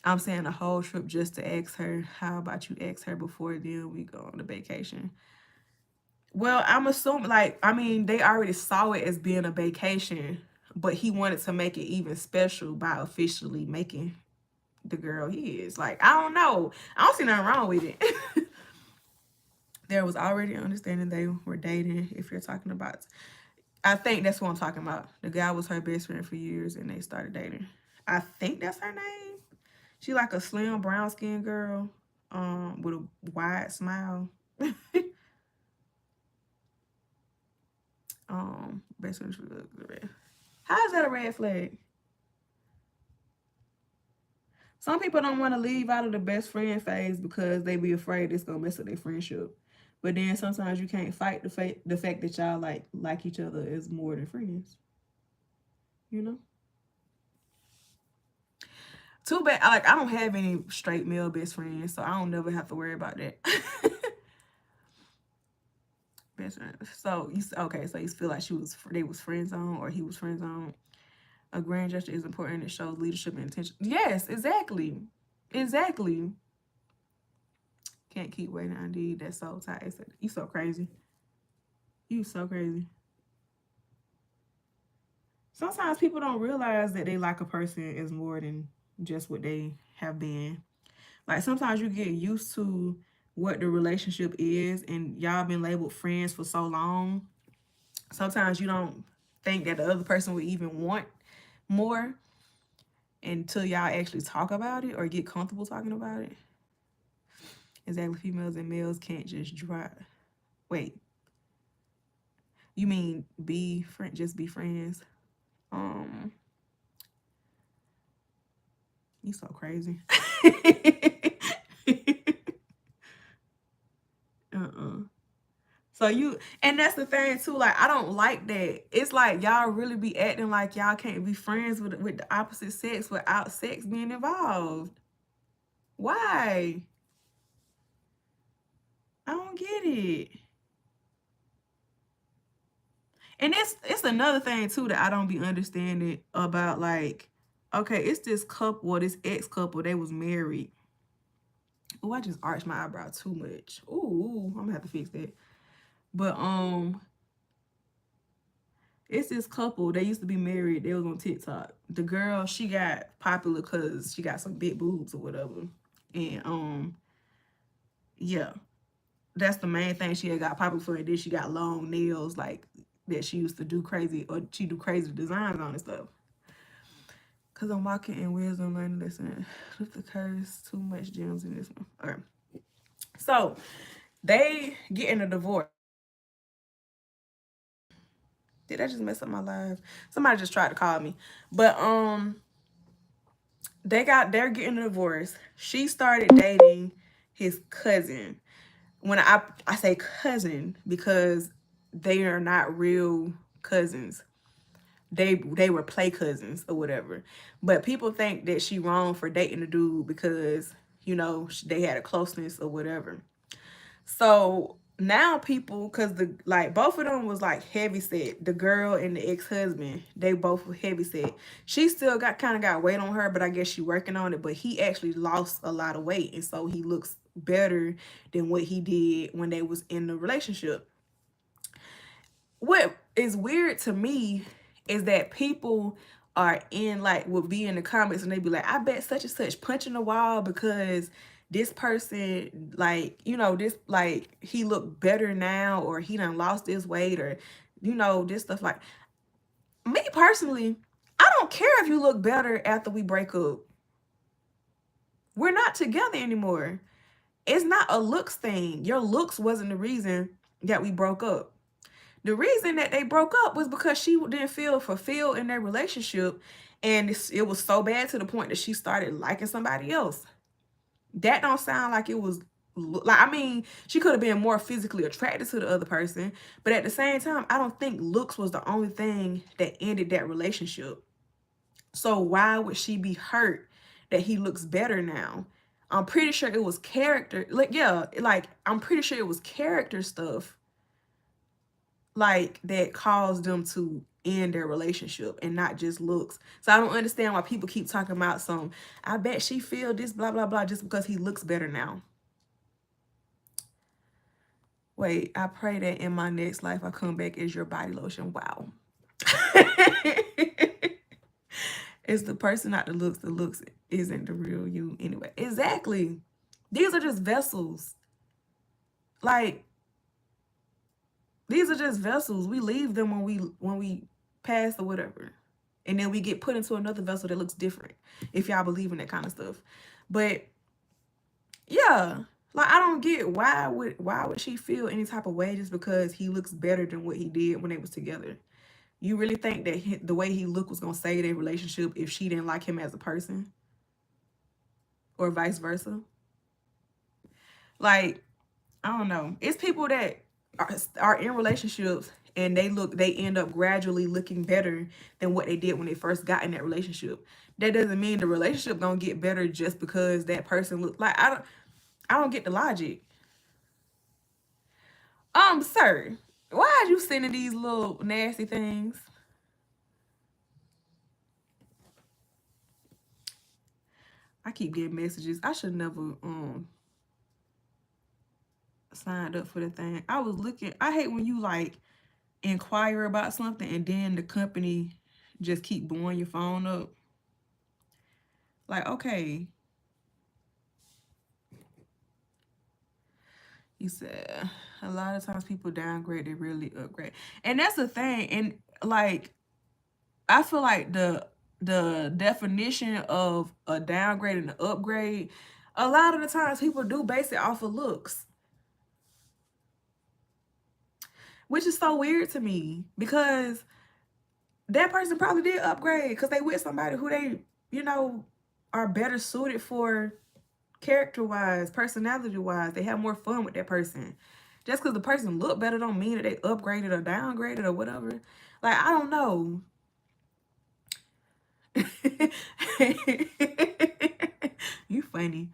I'm saying a whole trip just to ask her. How about you ask her before then we go on the vacation? Well, I'm assuming, like, I mean, they already saw it as being a vacation, but he wanted to make it even special by officially making the girl his. Like, I don't know. I don't see nothing wrong with it. There was already understanding they were dating, if you're talking about. I think that's what I'm talking about. The guy was her best friend for years, and they started dating. I think that's her name. She like a slim, brown-skinned girl with a wide smile. Best friend for the red. How is that a red flag? Some people don't want to leave out of the best friend phase because they be afraid it's gonna mess up their friendship. But then sometimes you can't fight the fact that y'all like each other as more than friends. You know? Too bad, like, I don't have any straight male best friends, so I don't never have to worry about that. Best friend. So you feel like they was friend zone or he was friend zone. A grand gesture is important. It shows leadership and intention. Yes, exactly. Exactly. Can't keep waiting, indeed. That's so tight. You so crazy. You so crazy. Sometimes people don't realize that they like a person is more than just what they have been. Like, sometimes you get used to what the relationship is and y'all been labeled friends for so long. Sometimes you don't think that the other person would even want more until y'all actually talk about it or get comfortable talking about it. Exactly, females and males can't just drop. Wait, you mean just be friends? You so crazy. So and that's the thing too, like, I don't like that. It's like y'all really be acting like y'all can't be friends with the opposite sex without sex being involved. Why? I don't get it. And it's another thing too that I don't be understanding about, like, okay, it's this couple or this ex couple, they was married. Oh, I just arched my eyebrow too much. Ooh, I'm gonna have to fix that. But it's this couple. They used to be married. They was on TikTok. The girl, she got popular because she got some big boobs or whatever. And yeah, that's the main thing she had got popular for. And then she got long nails like that she used to do crazy, or she do crazy designs on and stuff. Cause I'm walking in wisdom, learning, listen. With the curse, too much gems in this one. All right. So they get in a divorce. Did I just mess up my live? Somebody just tried to call me. But they're getting a divorce. She started dating his cousin. When I say cousin because they are not real cousins. They were play cousins or whatever. But people think that she wrong for dating the dude because, you know, they had a closeness or whatever. So now people, cause both of them was like heavy set. The girl and the ex-husband, they both were heavy set. She still kind of got weight on her, but I guess she working on it. But he actually lost a lot of weight, and so he looks better than what he did when they was in the relationship. What is weird to me is that people are will be in the comments and they be like, I bet such and such punching the wall because this person, like, you know, this, like, he look better now, or he done lost his weight, or, you know, this stuff. Like, me personally, I don't care if you look better after we break up. We're not together anymore. It's not a looks thing. Your looks wasn't the reason that we broke up. The reason that they broke up was because she didn't feel fulfilled in their relationship, and it was so bad to the point that she started liking somebody else. That don't sound like it was like, I mean, she could have been more physically attracted to the other person, but at the same time, I don't think looks was the only thing that ended that relationship. So why would she be hurt that he looks better now? I'm pretty sure it was character. Like, yeah, like, I'm pretty sure it was character stuff, like, that caused them to end their relationship and not just looks. So I don't understand why people keep talking about I bet she feel this, blah, blah, blah, just because he looks better now. Wait, I pray that in my next life I come back as your body lotion. Wow. It's the person, not the looks. The looks isn't the real you anyway. Exactly. These are just vessels. Like, these are just vessels. We leave them when we pass or whatever. And then we get put into another vessel that looks different. If y'all believe in that kind of stuff. But yeah. Like, I don't get why would she feel any type of way just because he looks better than what he did when they was together? You really think that the way he looked was gonna save their relationship if she didn't like him as a person? Or vice versa? Like, I don't know. It's people that are in relationships and they end up gradually looking better than what they did when they first got in that relationship. That doesn't mean the relationship gonna get better just because that person look like, I don't get the logic. Sir, why are you sending these little nasty things? I keep getting messages. I should never signed up for the thing. I was looking. I hate when you like inquire about something and then the company just keep blowing your phone up. Like, okay, you said a lot of times people downgrade, they really upgrade, and that's the thing. And like, I feel like the definition of a downgrade and an upgrade, a lot of the times people do base it off of looks, which is so weird to me because that person probably did upgrade because they with somebody who they, you know, are better suited for character-wise, personality-wise. They have more fun with that person. Just because the person look better don't mean that they upgraded or downgraded or whatever. Like, I don't know. You funny.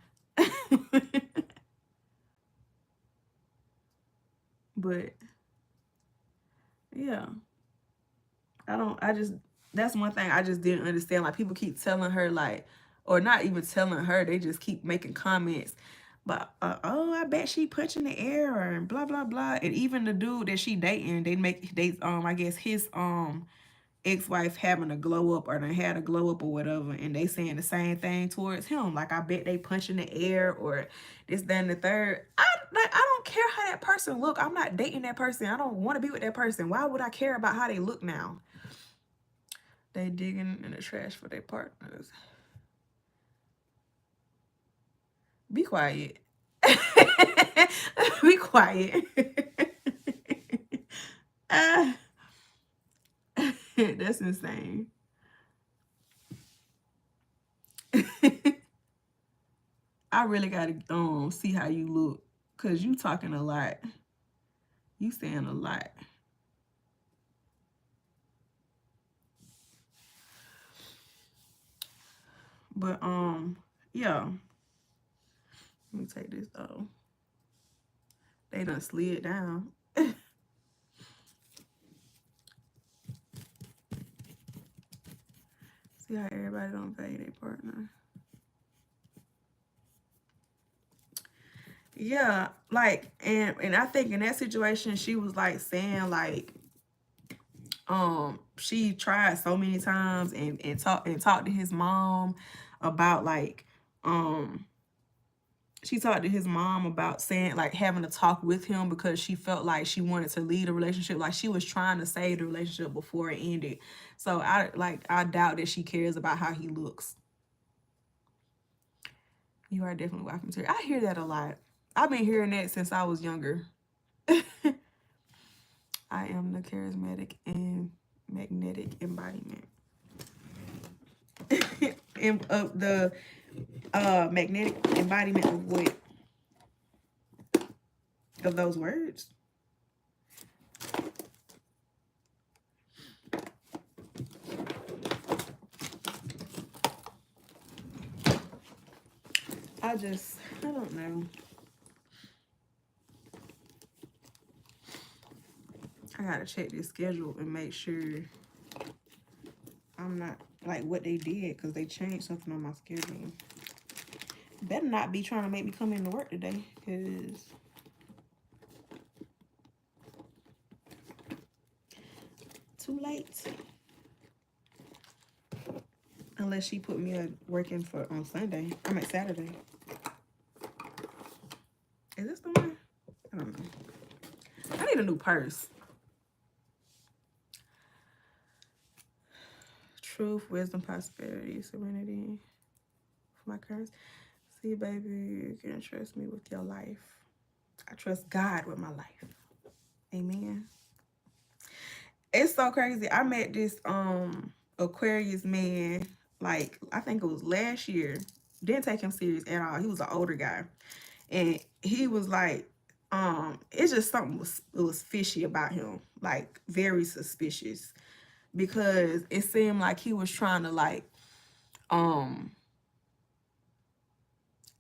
But yeah. That's one thing I just didn't understand. Like, people keep telling her, like, or not even telling her, they just keep making comments. But oh, I bet she punching the air and blah blah blah. And even the dude that she dating, they I guess his ex-wife having a glow up, or they had a glow up or whatever, and they saying the same thing towards him. Like, I bet they punching the air or this, that, and the third. I don't care how that person look. I'm not dating that person. I don't want to be with that person. Why would I care about how they look now? They digging in the trash for their partners. Be quiet. Be quiet. That's insane. I really gotta see how you look, cause you talking a lot. You saying a lot. But yeah. Let me take this though. They done slid down. See how everybody don't value their partner. Yeah, like, and I think in that situation, she was like saying like, she tried so many times and talked to his mom about like, she talked to his mom about saying like having a talk with him because she felt like she wanted to lead a relationship, like she was trying to save the relationship before it ended. So I doubt that she cares about how he looks. You are definitely wife material. I hear that a lot. I've been hearing that since I was younger. I am the charismatic and magnetic embodiment. And the magnetic embodiment of what? Of those words? I don't know. I gotta check this schedule and make sure I'm not like what they did, because they changed something on my schedule. Better not be trying to make me come into work today, because too late. Unless she put me working on Sunday. I mean Saturday. Is this the one? I don't know. I need a new purse. Truth, wisdom, prosperity, serenity. For my curse. See, baby, you can trust me with your life. I trust God with my life. Amen. It's so crazy. I met this Aquarius man, like I think it was last year. Didn't take him serious at all. He was an older guy. And he was like, it's just something was fishy about him, like very suspicious, because it seemed like he was trying to like,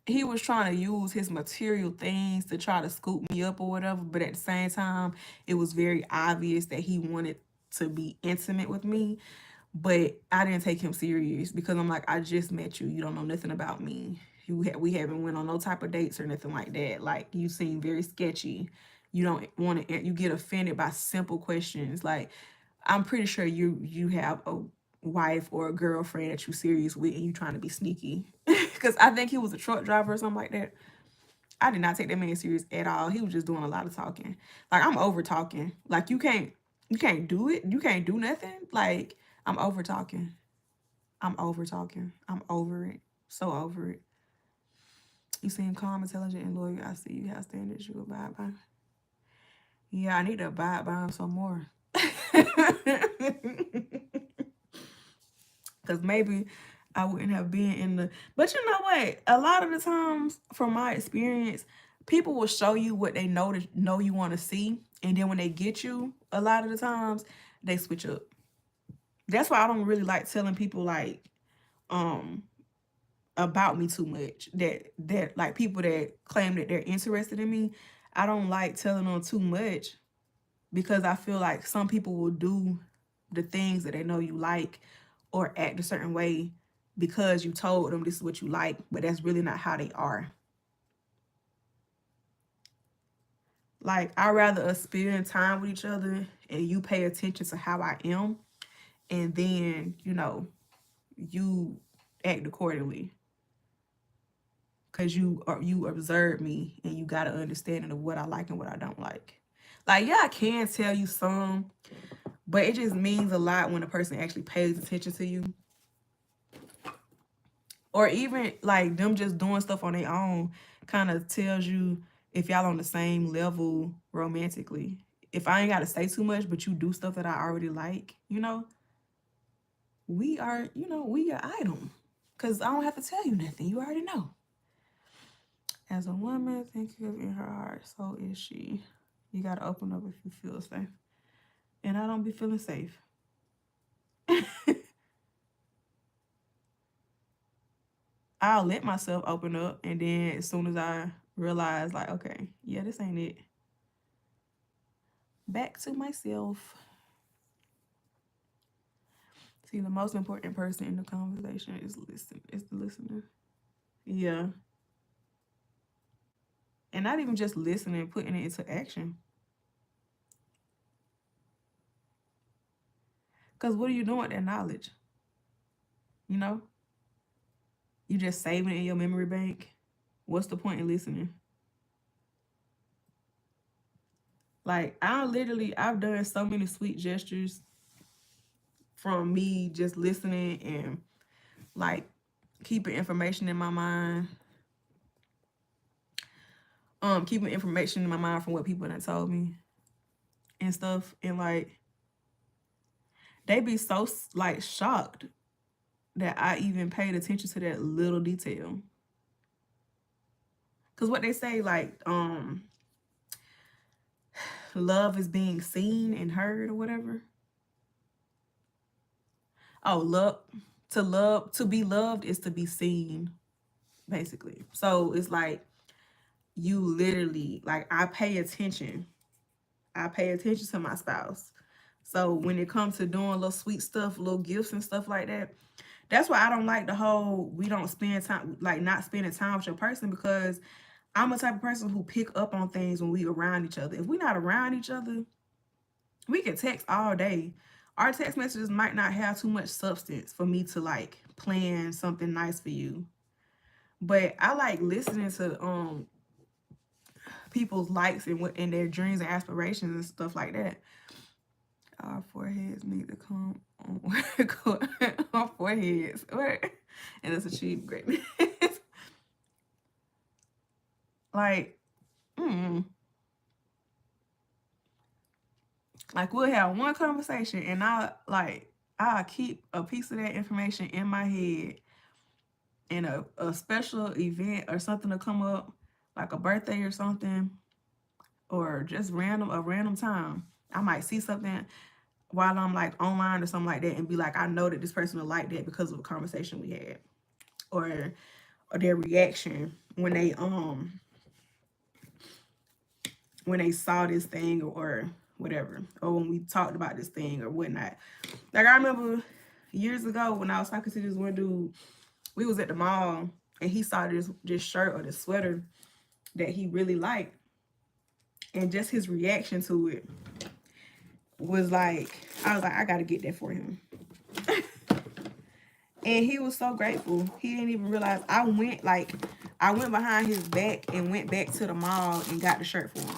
he was trying to use his material things to try to scoop me up or whatever, but at the same time, it was very obvious that he wanted to be intimate with me. But I didn't take him serious because I'm like, I just met you. You don't know nothing about me. We haven't went on no type of dates or nothing like that. Like, you seem very sketchy. You don't want to. You get offended by simple questions. Like, I'm pretty sure you have a wife or a girlfriend that you serious with, and you trying to be sneaky. Because I think he was a truck driver or something like that. I did not take that man serious at all. He was just doing a lot of talking. Like, I'm over talking. Like, you can't do it. You can't do nothing. Like, I'm over talking. I'm over talking. I'm over it. So over it. You seem calm, intelligent, and loyal. I see you have standards you abide by. Yeah, I need to abide by them some more. Because maybe I wouldn't have been in the... But you know what? A lot of the times, from my experience, people will show you what they know you want to see. And then when they get you, a lot of the times, they switch up. That's why I don't really like telling people like about me too much. That like people that claim that they're interested in me, I don't like telling them too much, because I feel like some people will do the things that they know you like or act a certain way because you told them this is what you like, but that's really not how they are. Like, I'd rather us spend time with each other and you pay attention to how I am, and then, you know, you act accordingly. Because you observe me and you got an understanding of what I like and what I don't like. Like, yeah, I can tell you some, but it just means a lot when a person actually pays attention to you. Or even like them just doing stuff on their own kind of tells you if y'all on the same level romantically. If I ain't got to say too much, but you do stuff that I already like, you know, we are your item. Because I don't have to tell you nothing. You already know. As a woman, think of in her heart, so is she. You got to open up if you feel safe. And I don't be feeling safe. I'll let myself open up, and then as soon as I realize, like, okay, yeah, this ain't it, back to myself. See, the most important person in the conversation is the listener. Yeah. And not even just listening, putting it into action. Because what are you doing with that knowledge? You know? You just saving it in your memory bank. What's the point in listening? Like, I've done so many sweet gestures from me just listening and like keeping information in my mind. Keeping information in my mind from what people have told me and stuff. And like, they be so like shocked that I even paid attention to that little detail. Cause what they say, like, love is being seen and heard or whatever. Oh, to be loved is to be seen, basically. So it's like you literally, like, I pay attention to my spouse. So when it comes to doing little sweet stuff, little gifts and stuff like that, that's why I don't like the whole we don't spend time, like not spending time with your person, because I'm a type of person who pick up on things when we around each other. If we're not around each other, we can text all day. Our text messages might not have too much substance for me to like plan something nice for you. But I like listening to people's likes and what and their dreams and aspirations and stuff like that. Our foreheads need to come on our foreheads. And it's achieved greatness. Like, like we'll have one conversation and I'll keep a piece of that information in my head, and a special event or something to come up, like a birthday or something, or just a random time. I might see something while I'm like online or something like that and be like, I know that this person will like that because of a conversation we had. Or their reaction when they saw this thing or whatever, or when we talked about this thing or whatnot. Like, I remember years ago when I was talking to this one dude, we was at the mall and he saw this shirt or this sweater that he really liked, and just his reaction to it was like, I was like, I gotta get that for him. And he was so grateful. He didn't even realize I went behind his back and went back to the mall and got the shirt for him.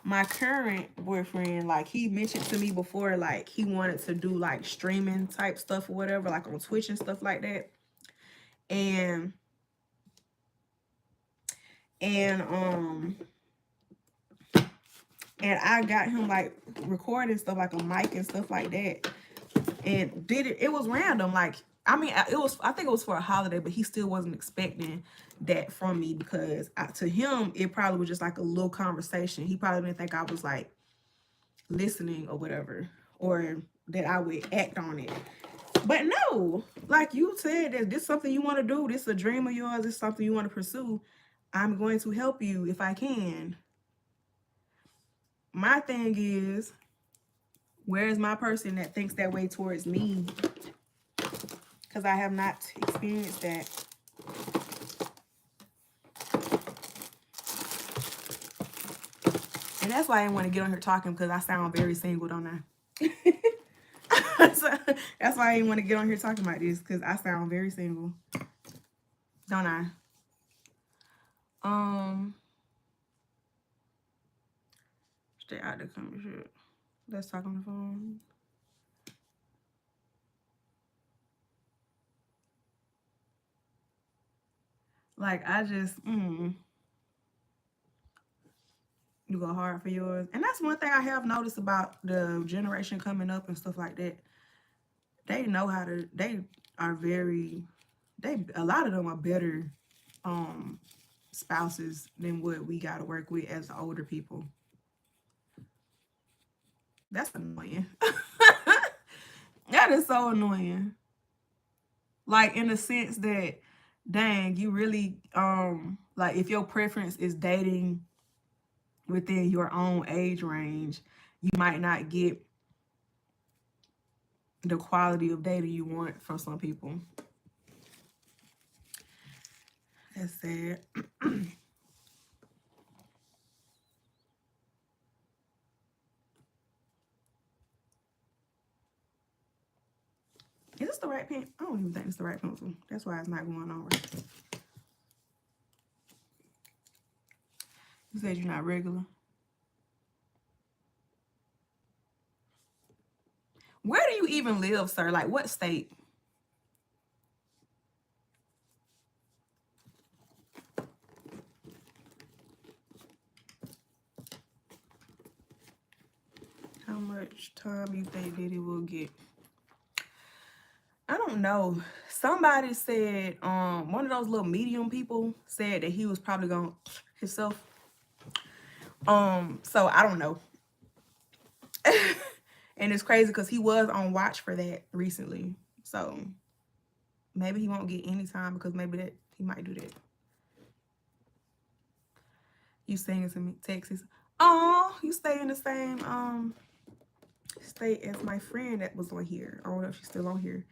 My current boyfriend, like, he mentioned to me before, like, he wanted to do like streaming type stuff or whatever, like on Twitch and stuff like that. And I got him like recording stuff, like a mic and stuff like that. And it was random. Like, I mean, I think it was for a holiday, but he still wasn't expecting that from me, because to him, it probably was just like a little conversation. He probably didn't think I was like listening or whatever, or that I would act on it. But no, like you said, that this is something you want to do. This is a dream of yours. This is something you want to pursue. I'm going to help you if I can. My thing is, where is my person that thinks that way towards me? Because I have not experienced that. And that's why I didn't want to get on here talking, because I sound very single, don't I? So, that's why I didn't want to get on here talking about this, because I sound very single, don't I? Stay out the comment shit. Let's talk on the phone. Like, I just, you go hard for yours. And that's one thing I have noticed about the generation coming up and stuff like that. They know how to, a lot of them are better spouses than what we got to work with as the older people. That's annoying. That is so annoying. Like, in the sense that, dang, you really, like, if your preference is dating within your own age range, you might not get the quality of data you want from some people. That's sad. Is this the right pen? I don't even think it's the right pencil. That's why it's not going on right. You said you're not regular. Where do you even live, sir? Like, what state? How much time you think Diddy will get? I don't know. Somebody said, one of those little medium people said that he was probably going to himself. So I don't know. And it's crazy because he was on watch for that recently. So maybe he won't get any time, because maybe that he might do that. You singing to me, Texas. Oh, you stay in the same state as my friend that was on here. I don't know if she's still on here.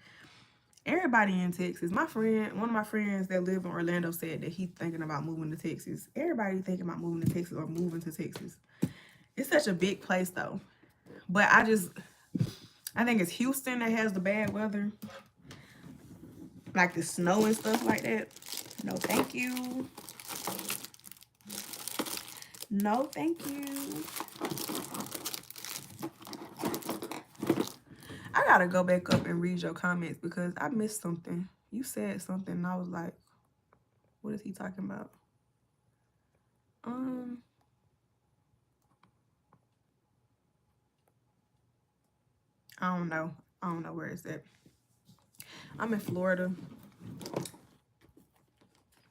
Everybody in Texas. My friend, one of my friends that live in Orlando, said that he's thinking about moving to Texas. Everybody thinking about moving to Texas or moving to Texas. It's such a big place though. But I think it's Houston that has the bad weather. Like the snow and stuff like that. No, thank you. No, thank you. I gotta go back up and read your comments because I missed something. You said something and I was like, what is he talking about? I don't know. I don't know where it's at. I'm in Florida.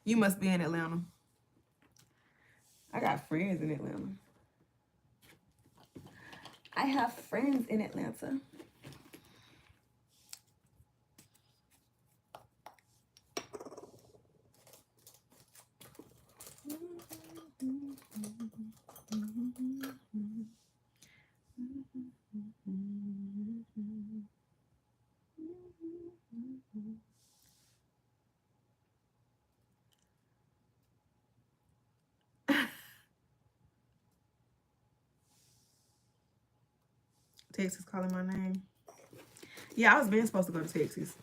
You must be in Atlanta. I got friends in Atlanta. I have friends in Atlanta. Texas calling my name. Yeah, I was being supposed to go to Texas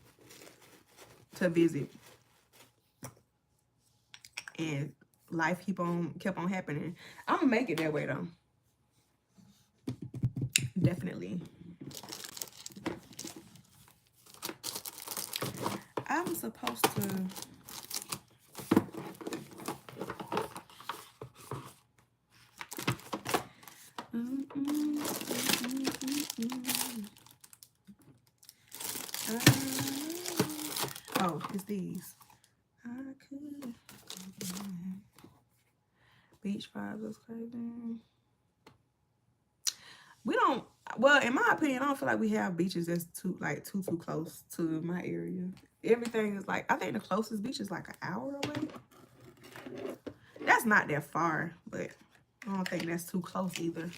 to visit. And life kept on happening. I'm gonna make it that way though. Definitely. I'm supposed to oh, it's these. I could beach vibes was crazy. We don't, well, in my opinion, I don't feel like we have beaches that's too close to my area. Everything is like, I think the closest beach is like an hour away. That's not that far, but I don't think that's too close either.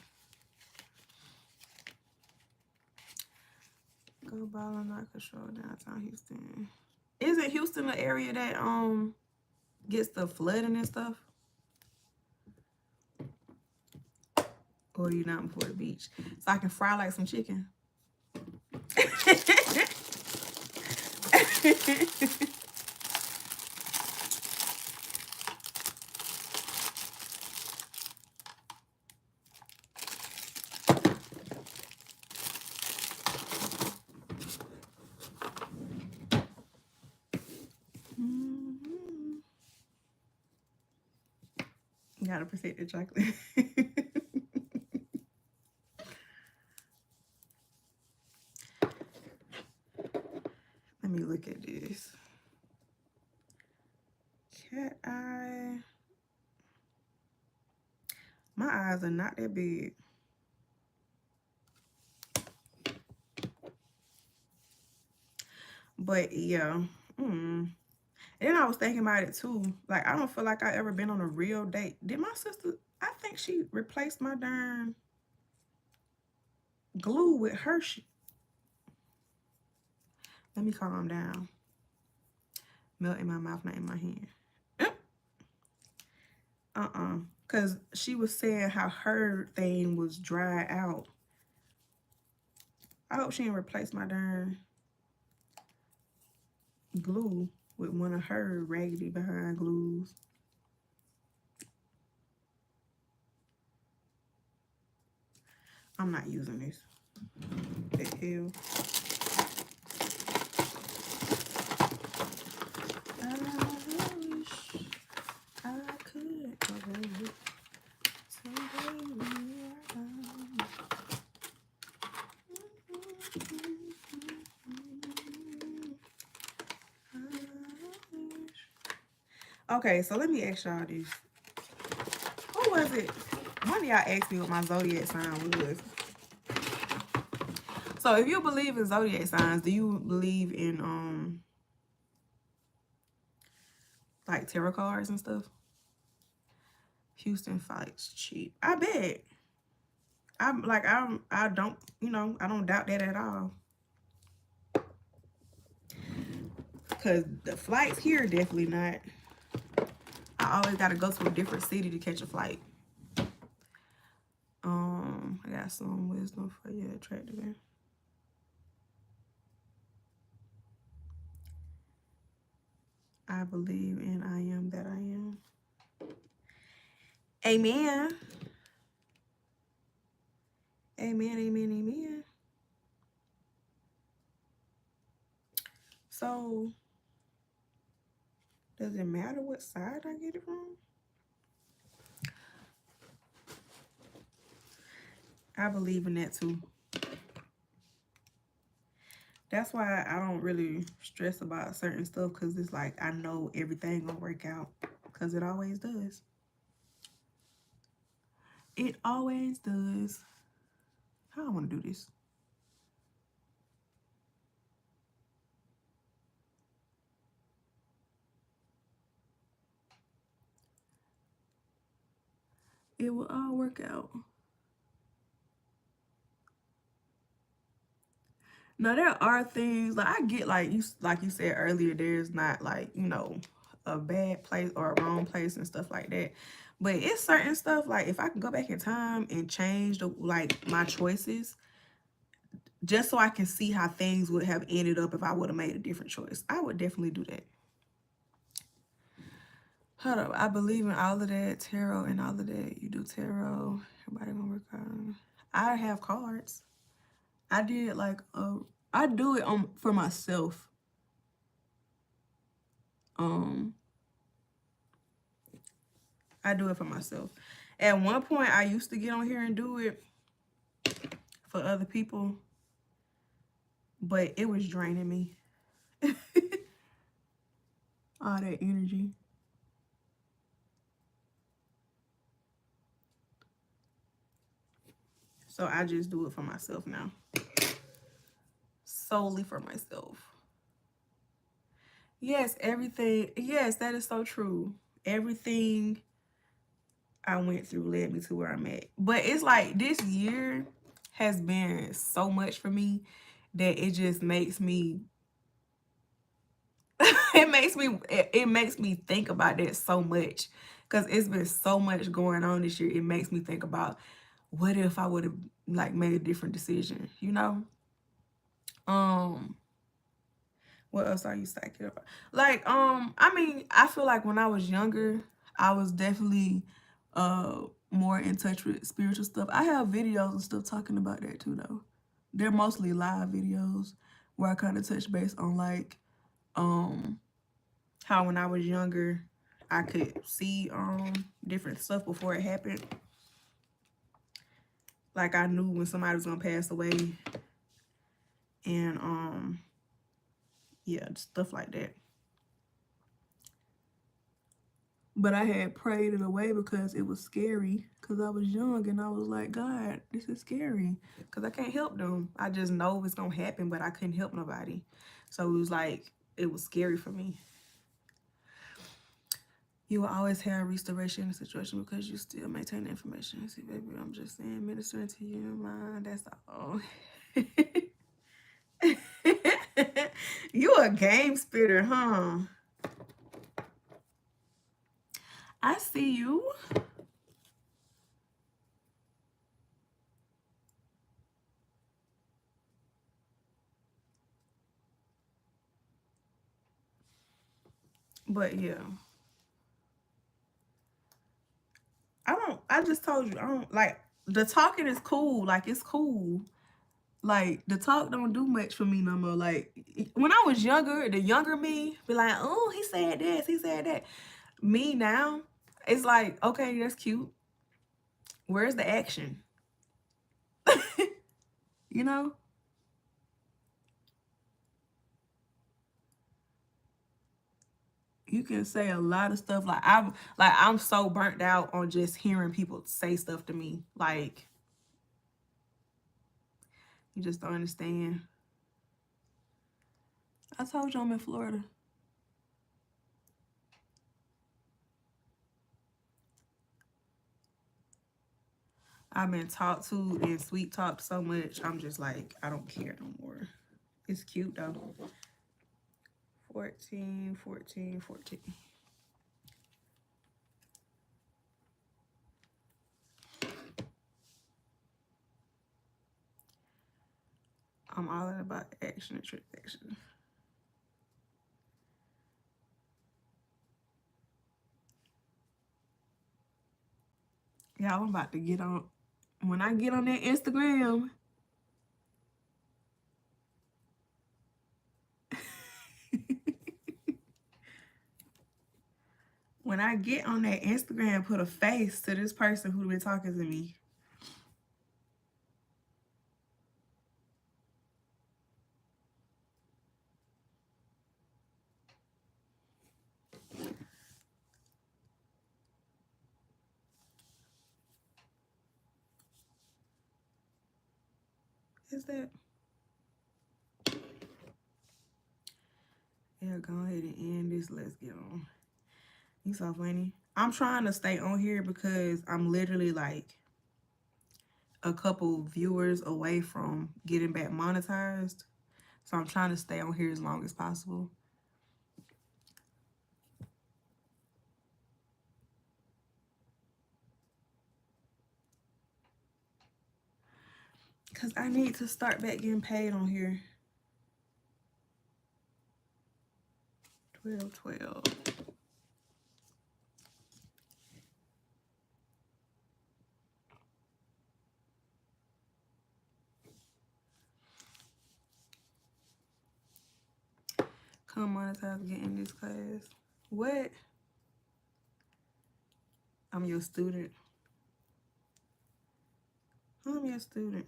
Go ball not control downtown Houston. Isn't Houston the area that gets the flooding and stuff? before you, not before the beach. So I can fry like some chicken. Gotta protect the chocolate. Let me look at this. Cat eye. My eyes are not that big. But yeah. And then I was thinking about it too. Like, I don't feel like I ever been on a real date. Did my sister, I think she replaced my darn glue with her shit. Let me calm down. Melt in my mouth, not in my hand. Because she was saying how her thing was dried out. I hope she didn't replace my darn glue with one of her raggedy behind glues. I'm not using this. The hell. I wish I could go someday. Okay, so let me ask y'all this. Who was it? One of y'all asked me what my zodiac sign was. So if you believe in zodiac signs, do you believe in like tarot cards and stuff? Houston fights cheap. I bet. I don't, I don't doubt that at all. Cause the flights here definitely not. I always gotta go to a different city to catch a flight. I got some wisdom for you, attractive. I believe in I am that I am. Amen. Amen, amen, amen. So, does it matter what side I get it from? I believe in that too. That's why I don't really stress about certain stuff, because it's like I know everything gonna work out, because it always does. It always does. How I want to do this? It will all work out. Now there are things like I get, like you said earlier, there's not like, a bad place or a wrong place and stuff like that. But it's certain stuff, like if I can go back in time and change my choices, just so I can see how things would have ended up if I would have made a different choice, I would definitely do that. Hold up, I believe in all of that, tarot and all of that. You do tarot, everybody gonna work out. I have cards. I did I do it for myself. I do it for myself. At one point, I used to get on here and do it for other people, but it was draining me. All that energy. So I just do it for myself now. Solely for myself. Yes, everything. Yes, that is so true. Everything I went through led me to where I'm at. But it's like this year has been so much for me that it just makes me it makes me think about that so much, because it's been so much going on this year. It makes me think about what if I would have like made a different decision, you know? What else are you psychic about? Like, I mean, I feel like when I was younger, I was definitely more in touch with spiritual stuff. I have videos and stuff talking about that too though. They're mostly live videos where I kind of touch base on like how when I was younger I could see different stuff before it happened. Like I knew when somebody was gonna pass away, and yeah, stuff like that. But I had prayed it away because it was scary, because I was young and I was like, God, this is scary, because I can't help them. I just know it's gonna happen, but I couldn't help nobody. So it was like, it was scary for me. You will always have restoration in a situation because you still maintain the information. See, baby, I'm just saying, ministering to you in mind, that's all. You a game spitter, huh? I see you. But yeah. I just told you, I don't like the talking is cool. Like it's cool. Like the talk don't do much for me no more. Like when I was younger, the younger me be like, oh, he said this, he said that. Me now, it's like, okay, that's cute. Where's the action? You know? You can say a lot of stuff. I'm so burnt out on just hearing people say stuff to me. Like you just don't understand. I told you I'm in Florida. I've been talked to and sweet talked so much. I'm just like, I don't care no more. It's cute though. 14, 14, 14. I'm all about action and transaction. Yeah, I'm about to get on. When I get on that Instagram, when I get on that Instagram, put a face to this person who been talking to me. Is that? Yeah, go ahead and end this. Let's get on. You so funny. I'm trying to stay on here because I'm literally like a couple viewers away from getting back monetized. So I'm trying to stay on here as long as possible. Because I need to start back getting paid on here. 12, 12. Come monetize, get in this class. What? I'm your student. I'm your student.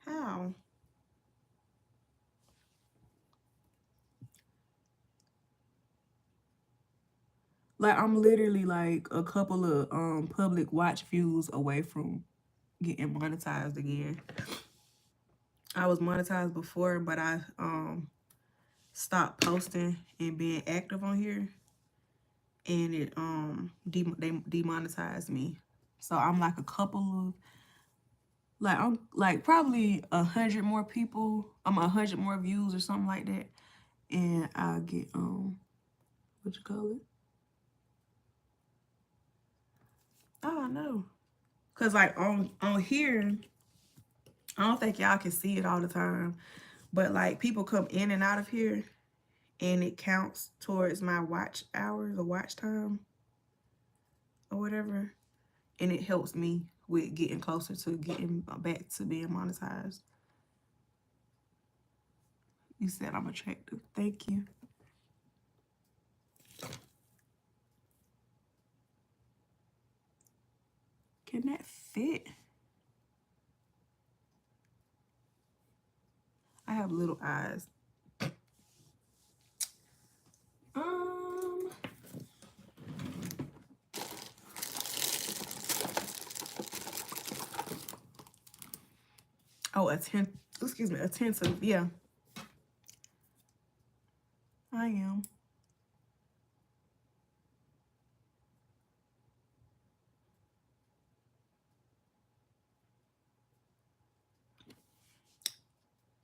How? Like I'm literally like a couple of public watch views away from getting monetized again. I was monetized before, but I stopped posting and being active on here, and it they demonetized me. So I'm like a couple of I'm like probably 100 more people. I'm 100 more views or something like that, and I'll get What you call it? Oh, I know. Cause like on here, I don't think y'all can see it all the time, but like people come in and out of here, and it counts towards my watch hours or watch time or whatever, and it helps me with getting closer to getting back to being monetized. You said I'm attractive. Thank you. Can that fit? I have little eyes. Oh, attentive. Yeah, I am.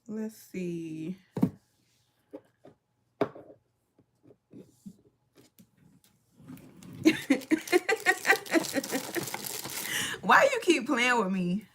Let's see. Why you keep playing with me?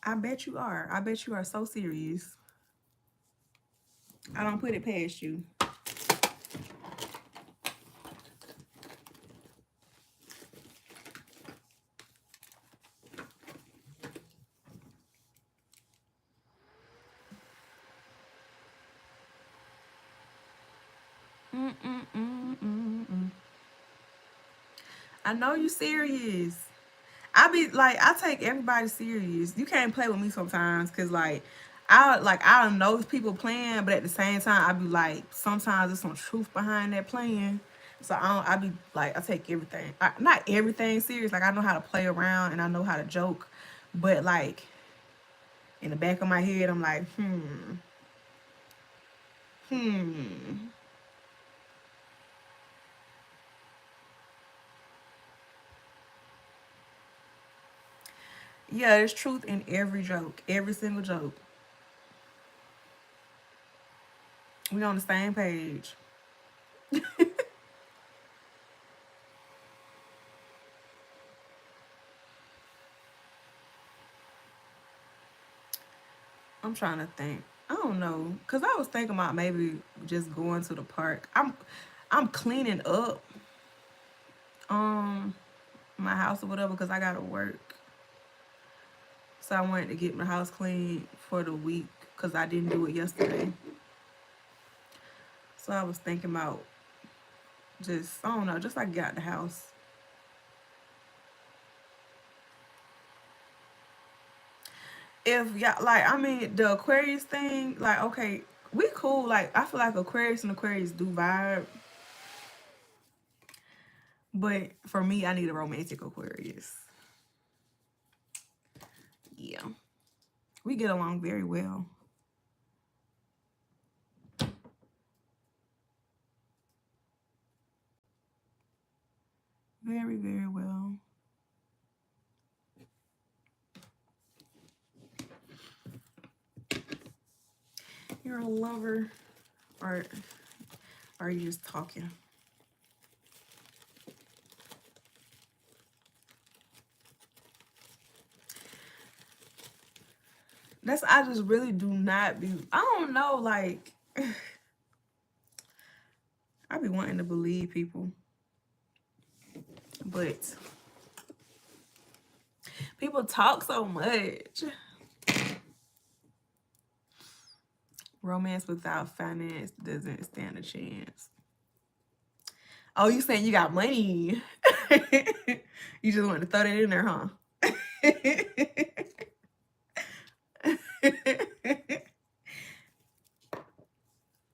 I bet you are. I bet you are so serious. I don't put it past you. I know you serious. I be like, I take everybody serious. You can't play with me sometimes, cause like I don't know people playing, but at the same time I be like, sometimes there's some truth behind that playing. So I be like, I take everything, not everything serious. Like I know how to play around and I know how to joke, but like in the back of my head I'm like, yeah, there's truth in every joke, every single joke. We on the same page. I'm trying to think. I don't know, cause I was thinking about maybe just going to the park. I'm cleaning up my house or whatever, cause I gotta work. So I wanted to get my house clean for the week, cause I didn't do it yesterday. So I was thinking about just, I don't know, just like get out the house. If y'all like, I mean, the Aquarius thing, like, okay, we cool. Like, I feel like Aquarius and Aquarius do vibe. But for me, I need a romantic Aquarius. Yeah. We get along very well. Very, very well. You're a lover, or are you just talking? I just really do not be, I don't know, like, I be wanting to believe people, but people talk so much. Romance without finance doesn't stand a chance. Oh, you saying you got money? You just want to throw that in there, huh?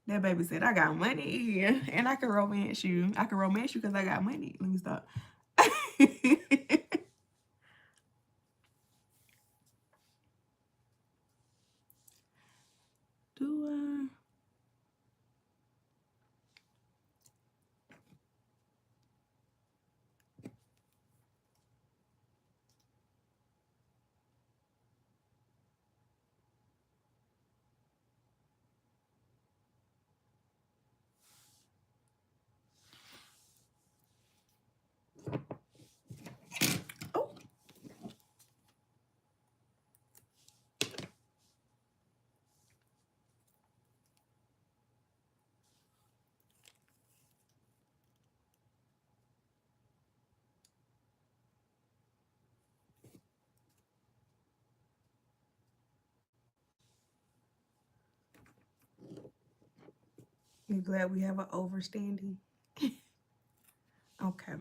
That baby said, I got money and I can romance you. I can romance you because I got money. Let me stop. You glad we have an overstanding? Okay.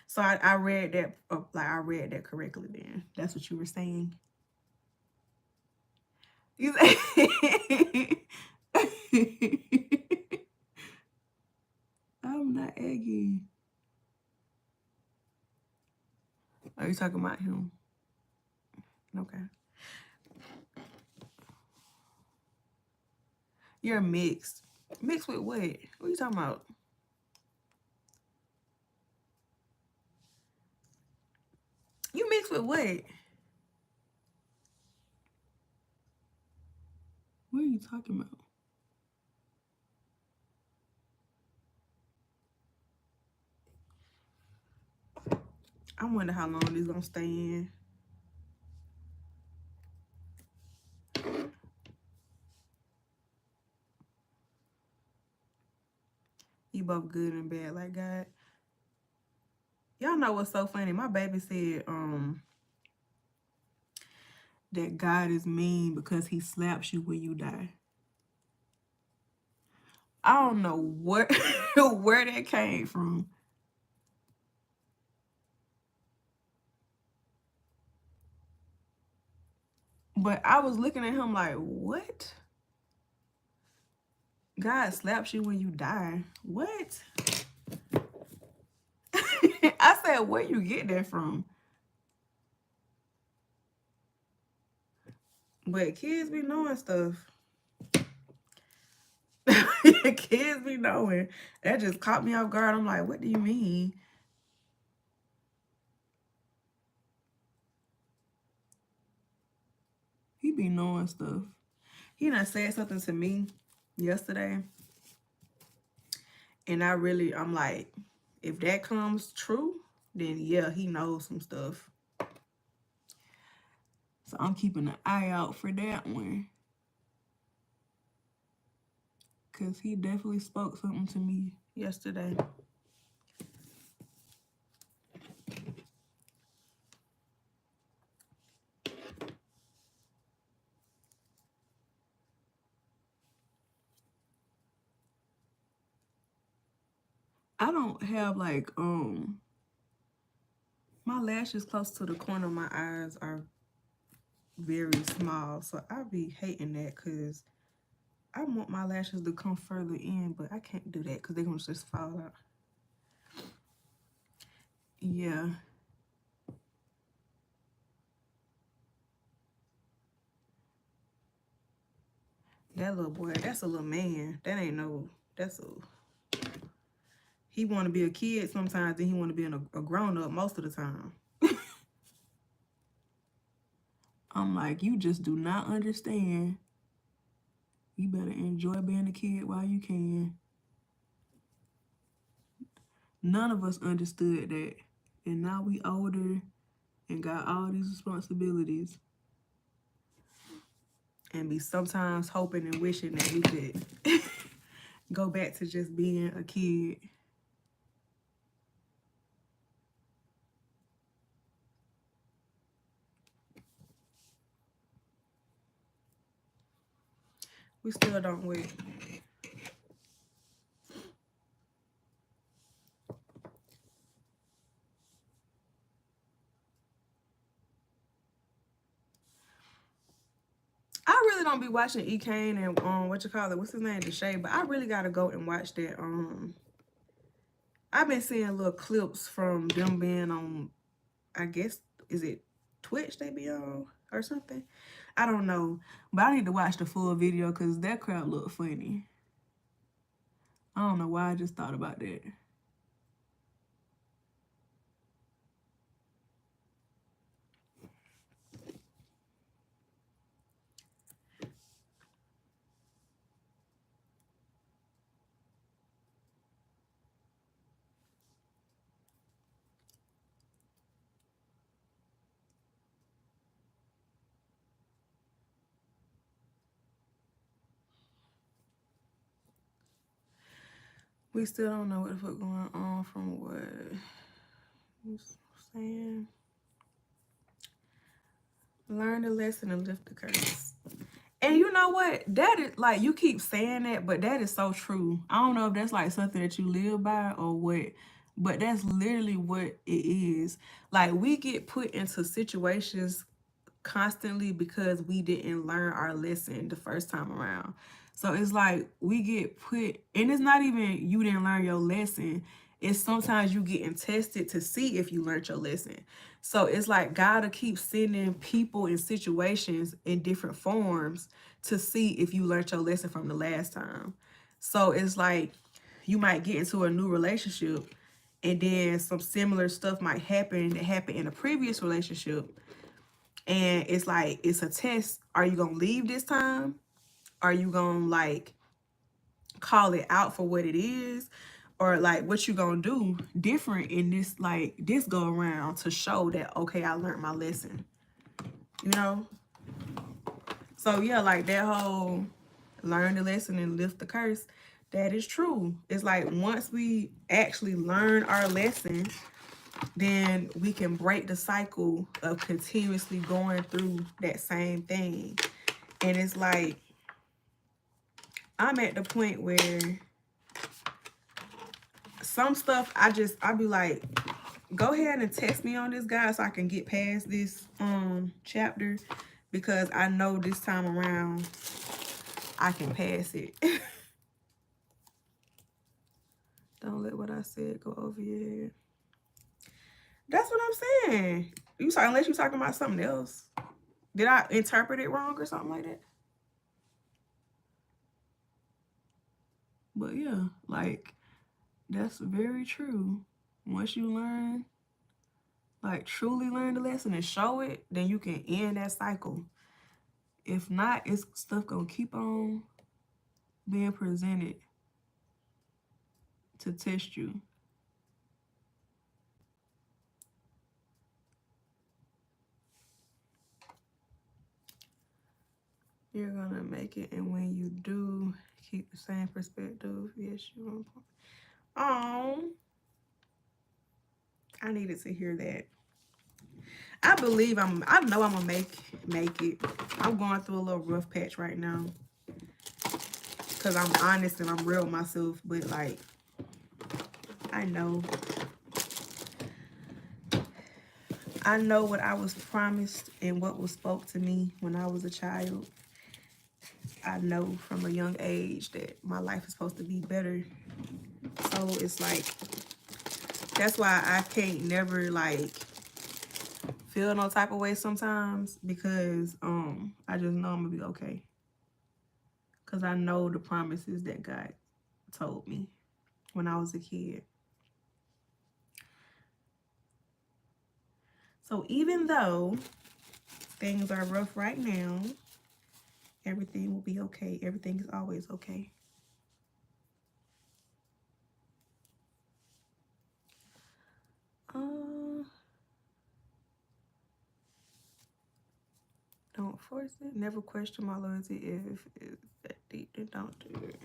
So I read that, like I read that correctly then. That's what you were saying. You I'm not eggy. Are you talking about him? Okay. You're mixed. Mixed with what? What are you talking about? You mixed with what? What are you talking about? I wonder how long this gonna stay in. You both good and bad like God. Y'all know what's so funny? My baby said that God is mean because he slaps you when you die. I don't know where where that came from. But I was looking at him like, what? God slaps you when you die. What? I said, where you get that from? But kids be knowing stuff. Kids be knowing. That just caught me off guard. I'm like, what do you mean? He be knowing stuff. He done said something to me yesterday. And I'm like, if that comes true, then yeah, he knows some stuff. So I'm keeping an eye out for that one. Because he definitely spoke something to me yesterday. I don't have like, my lashes close to the corner of my eyes are very small. So I be hating that because I want my lashes to come further in, but I can't do that because they're going to just fall out. Yeah. That little boy, that's a little man. That ain't no, that's a, he want to be a kid sometimes, then he want to be a grown-up most of the time. I'm like, you just do not understand. You better enjoy being a kid while you can. None of us understood that. And now we older and got all these responsibilities. And be sometimes hoping and wishing that we could go back to just being a kid. We still don't wait. I really don't be watching E. Kane and what's his name, Deshae, but I really gotta go and watch that. I've been seeing little clips from them being on, I guess, is it Twitch they be on or something? I don't know. But I need to watch the full video because that crowd looked funny. I don't know why I just thought about that. We still don't know what the fuck going on from what I'm saying. Learn the lesson and lift the curse. And you know what? That is like, you keep saying that, but that is so true. I don't know if that's like something that you live by or what, but that's literally what it is. Like, we get put into situations constantly because we didn't learn our lesson the first time around. So it's like we get put, and it's not even you didn't learn your lesson. It's sometimes you getting tested to see if you learned your lesson. So it's like God will keep sending people in situations in different forms to see if you learned your lesson from the last time. So it's like you might get into a new relationship, and then some similar stuff might happen that happened in a previous relationship, and it's like it's a test. Are you gonna leave this time? Are you gonna like call it out for what it is? Or like what you gonna do different in this, like this go around, to show that okay, I learned my lesson, you know? So yeah, like that whole learn the lesson and lift the curse, that is true. It's like once we actually learn our lesson, then we can break the cycle of continuously going through that same thing. And it's like I'm at the point where some stuff I be like, go ahead and test me on this, guy, so I can get past this chapter, because I know this time around I can pass it. Don't let what I said go over your head. That's what I'm saying. Unless you're talking about something else. Did I interpret it wrong or something like that? But yeah, like that's very true. Once you learn, like truly learn the lesson and show it, then you can end that cycle. If not, it's stuff gonna keep on being presented to test you. You're gonna make it, and when you do, keep the same perspective. Yes, you want. Oh, I needed to hear that. I believe I know I'm gonna make it. I'm going through a little rough patch right now, because I'm honest and I'm real with myself. But like, I know what I was promised and what was spoke to me when I was a child. I know from a young age that my life is supposed to be better. So it's like, that's why I can't never like feel no type of way sometimes, because I just know I'm gonna be okay. Cause I know the promises that God told me when I was a kid. So even though things are rough right now, everything will be okay. Everything is always okay. Don't force it. Never question my loyalty. If it's that deep, then don't do it.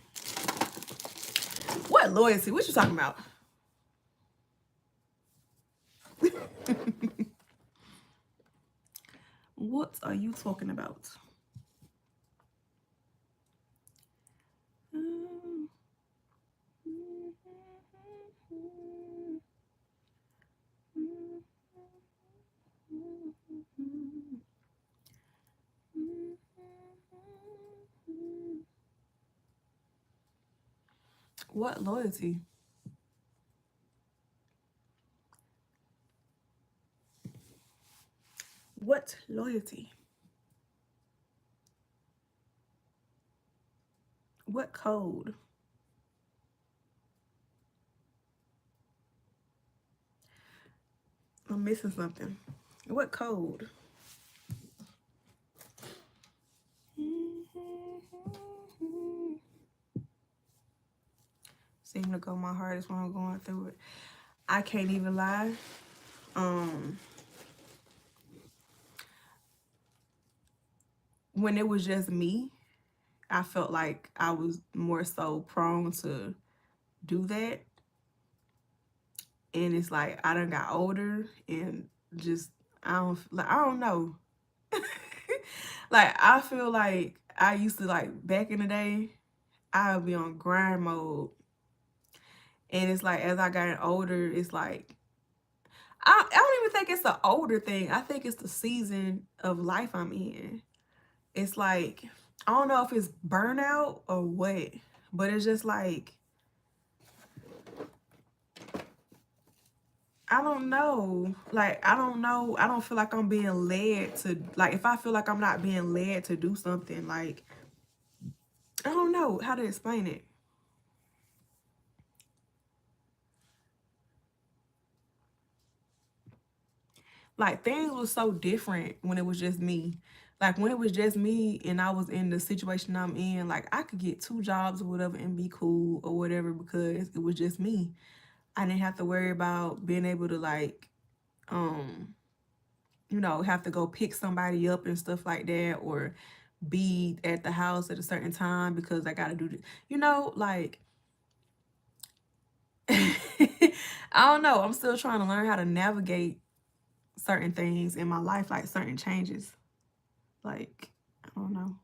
What loyalty? What you talking about? What are you talking about? What loyalty? What loyalty? What code? I'm missing something. What code? Seem to go my hardest when I'm going through it. I can't even lie. When it was just me, I felt like I was more so prone to do that. And it's like I done got older and just I don't know. Like I feel like I used to, like, back in the day, I would be on grind mode. And it's like, as I got older, it's like, I don't even think it's the older thing. I think it's the season of life I'm in. It's like, I don't know if it's burnout or what, but it's just like, I don't know. Like, I don't know. I don't feel like I'm being led to, like, if I feel like I'm not being led to do something, like, I don't know how to explain it. Like, things was so different when it was just me. Like, when it was just me and I was in the situation I'm in, like, I could get 2 jobs or whatever and be cool or whatever because it was just me. I didn't have to worry about being able to, like, you know, have to go pick somebody up and stuff like that, or be at the house at a certain time because I gotta do this. You know, like, I don't know. I'm still trying to learn how to navigate certain things in my life, like certain changes. Like, I don't know.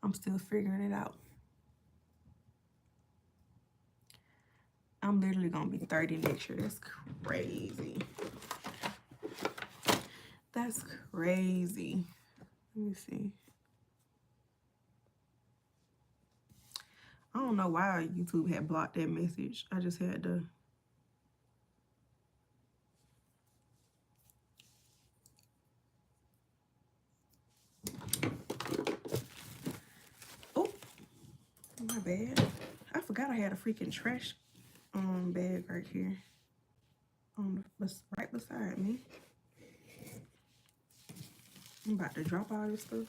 I'm still figuring it out. I'm literally gonna be 30 next year. That's crazy. That's crazy. Let me see. I don't know why YouTube had blocked that message. I just had to. Oh, my bad. I forgot I had a freaking trash bag right here. Right beside me. I'm about to drop all this stuff.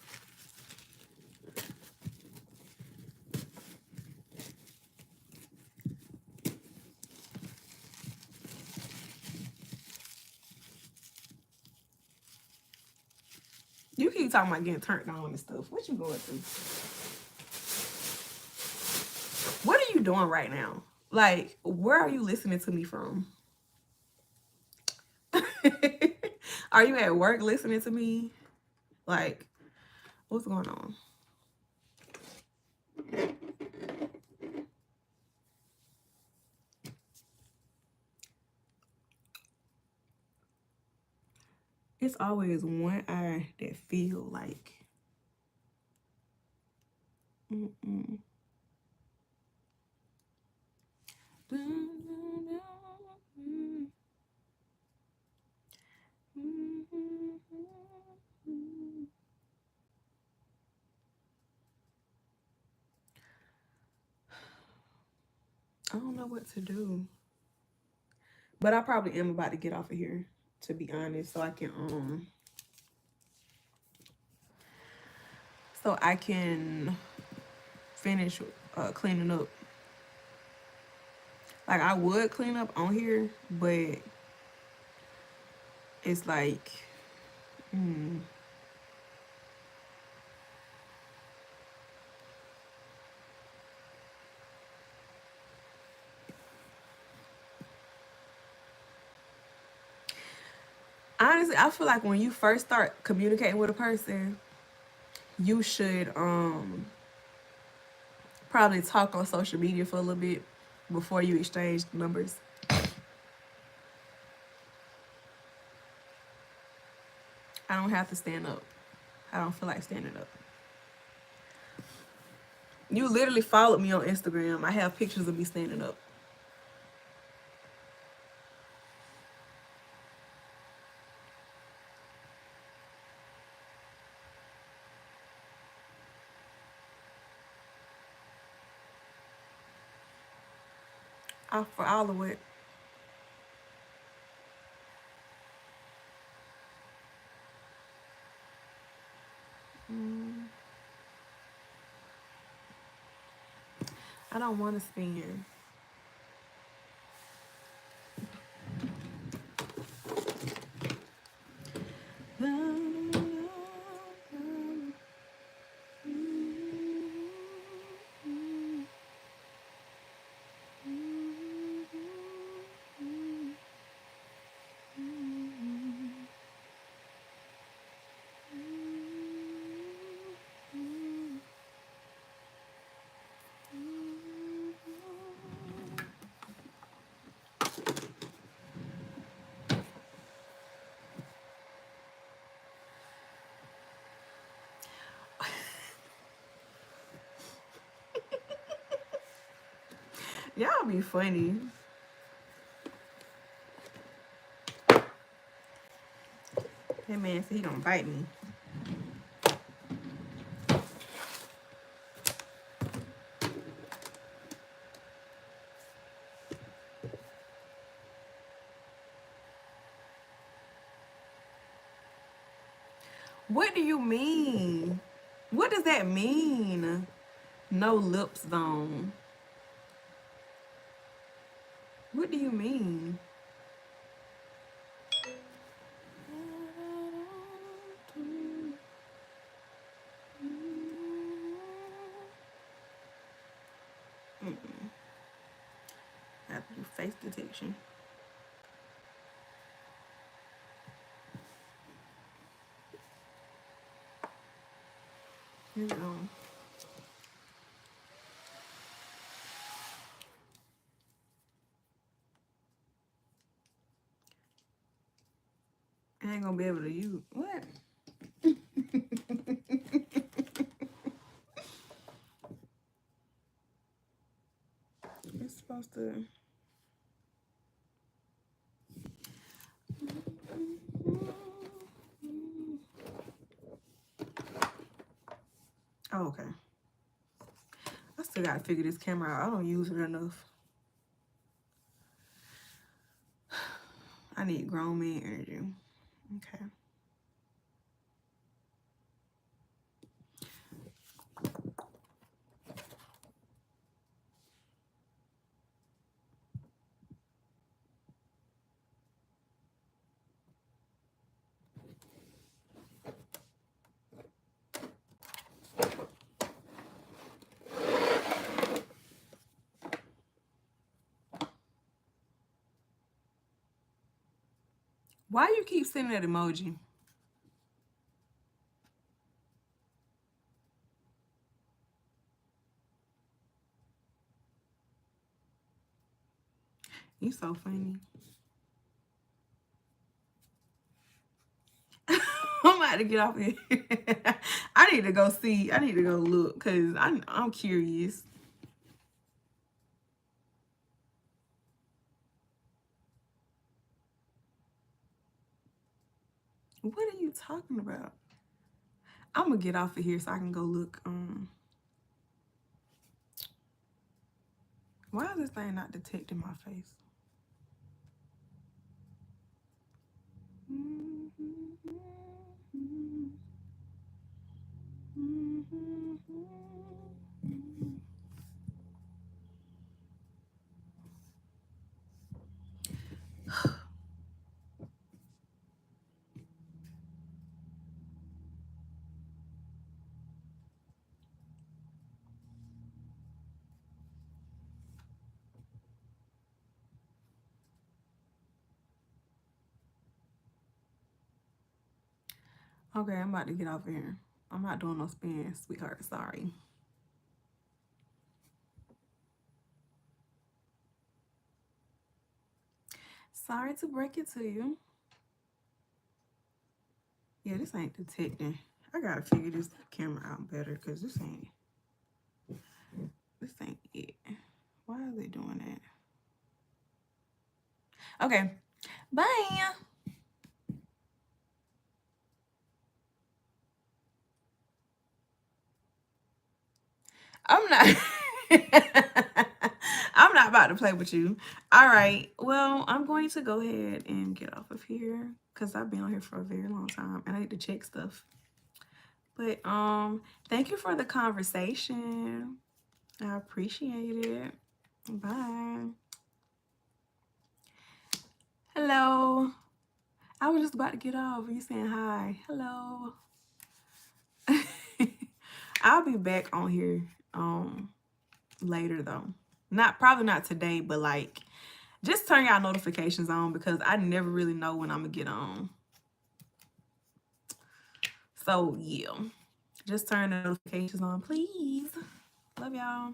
You keep talking about getting turned on and stuff. What you going through? What are you doing right now? Like, where are you listening to me from? Are you at work listening to me? Like, what's going on? It's always one eye that feel like I don't know what to do. But I probably am about to get off of here, to be honest, so I can finish cleaning up. Like, I would clean up on here, but it's like, honestly, I feel like when you first start communicating with a person, you should probably talk on social media for a little bit before you exchange numbers. I don't have to stand up. I don't feel like standing up. You literally followed me on Instagram. I have pictures of me standing up. For all of it. I don't want to spin. Y'all be funny. That man said he gonna bite me. What do you mean? What does that mean? No lips on. What do you mean? I have to do face detection. Here we go. I ain't gonna be able to use what? It's supposed to. Oh, okay. I still gotta figure this camera out. I don't use it enough. I need grown man energy. Okay. Why you keep sending that emoji? You so funny. I'm about to get off here. I need to go see. I need to go look because I'm curious. What are you talking about? I'm gonna get off of here so I can go look. Why is this thing not detecting my face? Okay, I'm about to get off of here. I'm not doing no spin, sweetheart. Sorry. Sorry to break it to you. Yeah, this ain't detecting. I gotta figure this camera out better because this ain't it. Why is it doing that? Okay, bye. I'm not. I'm not about to play with you. All right. Well, I'm going to go ahead and get off of here because I've been on here for a very long time and I need to check stuff. But thank you for the conversation. I appreciate it. Bye. Hello. I was just about to get off. You saying hi. Hello. I'll be back on here later though. Probably not today, but like just turn y'all notifications on because I never really know when I'm gonna get on. So yeah, just turn the notifications on, please. Love y'all.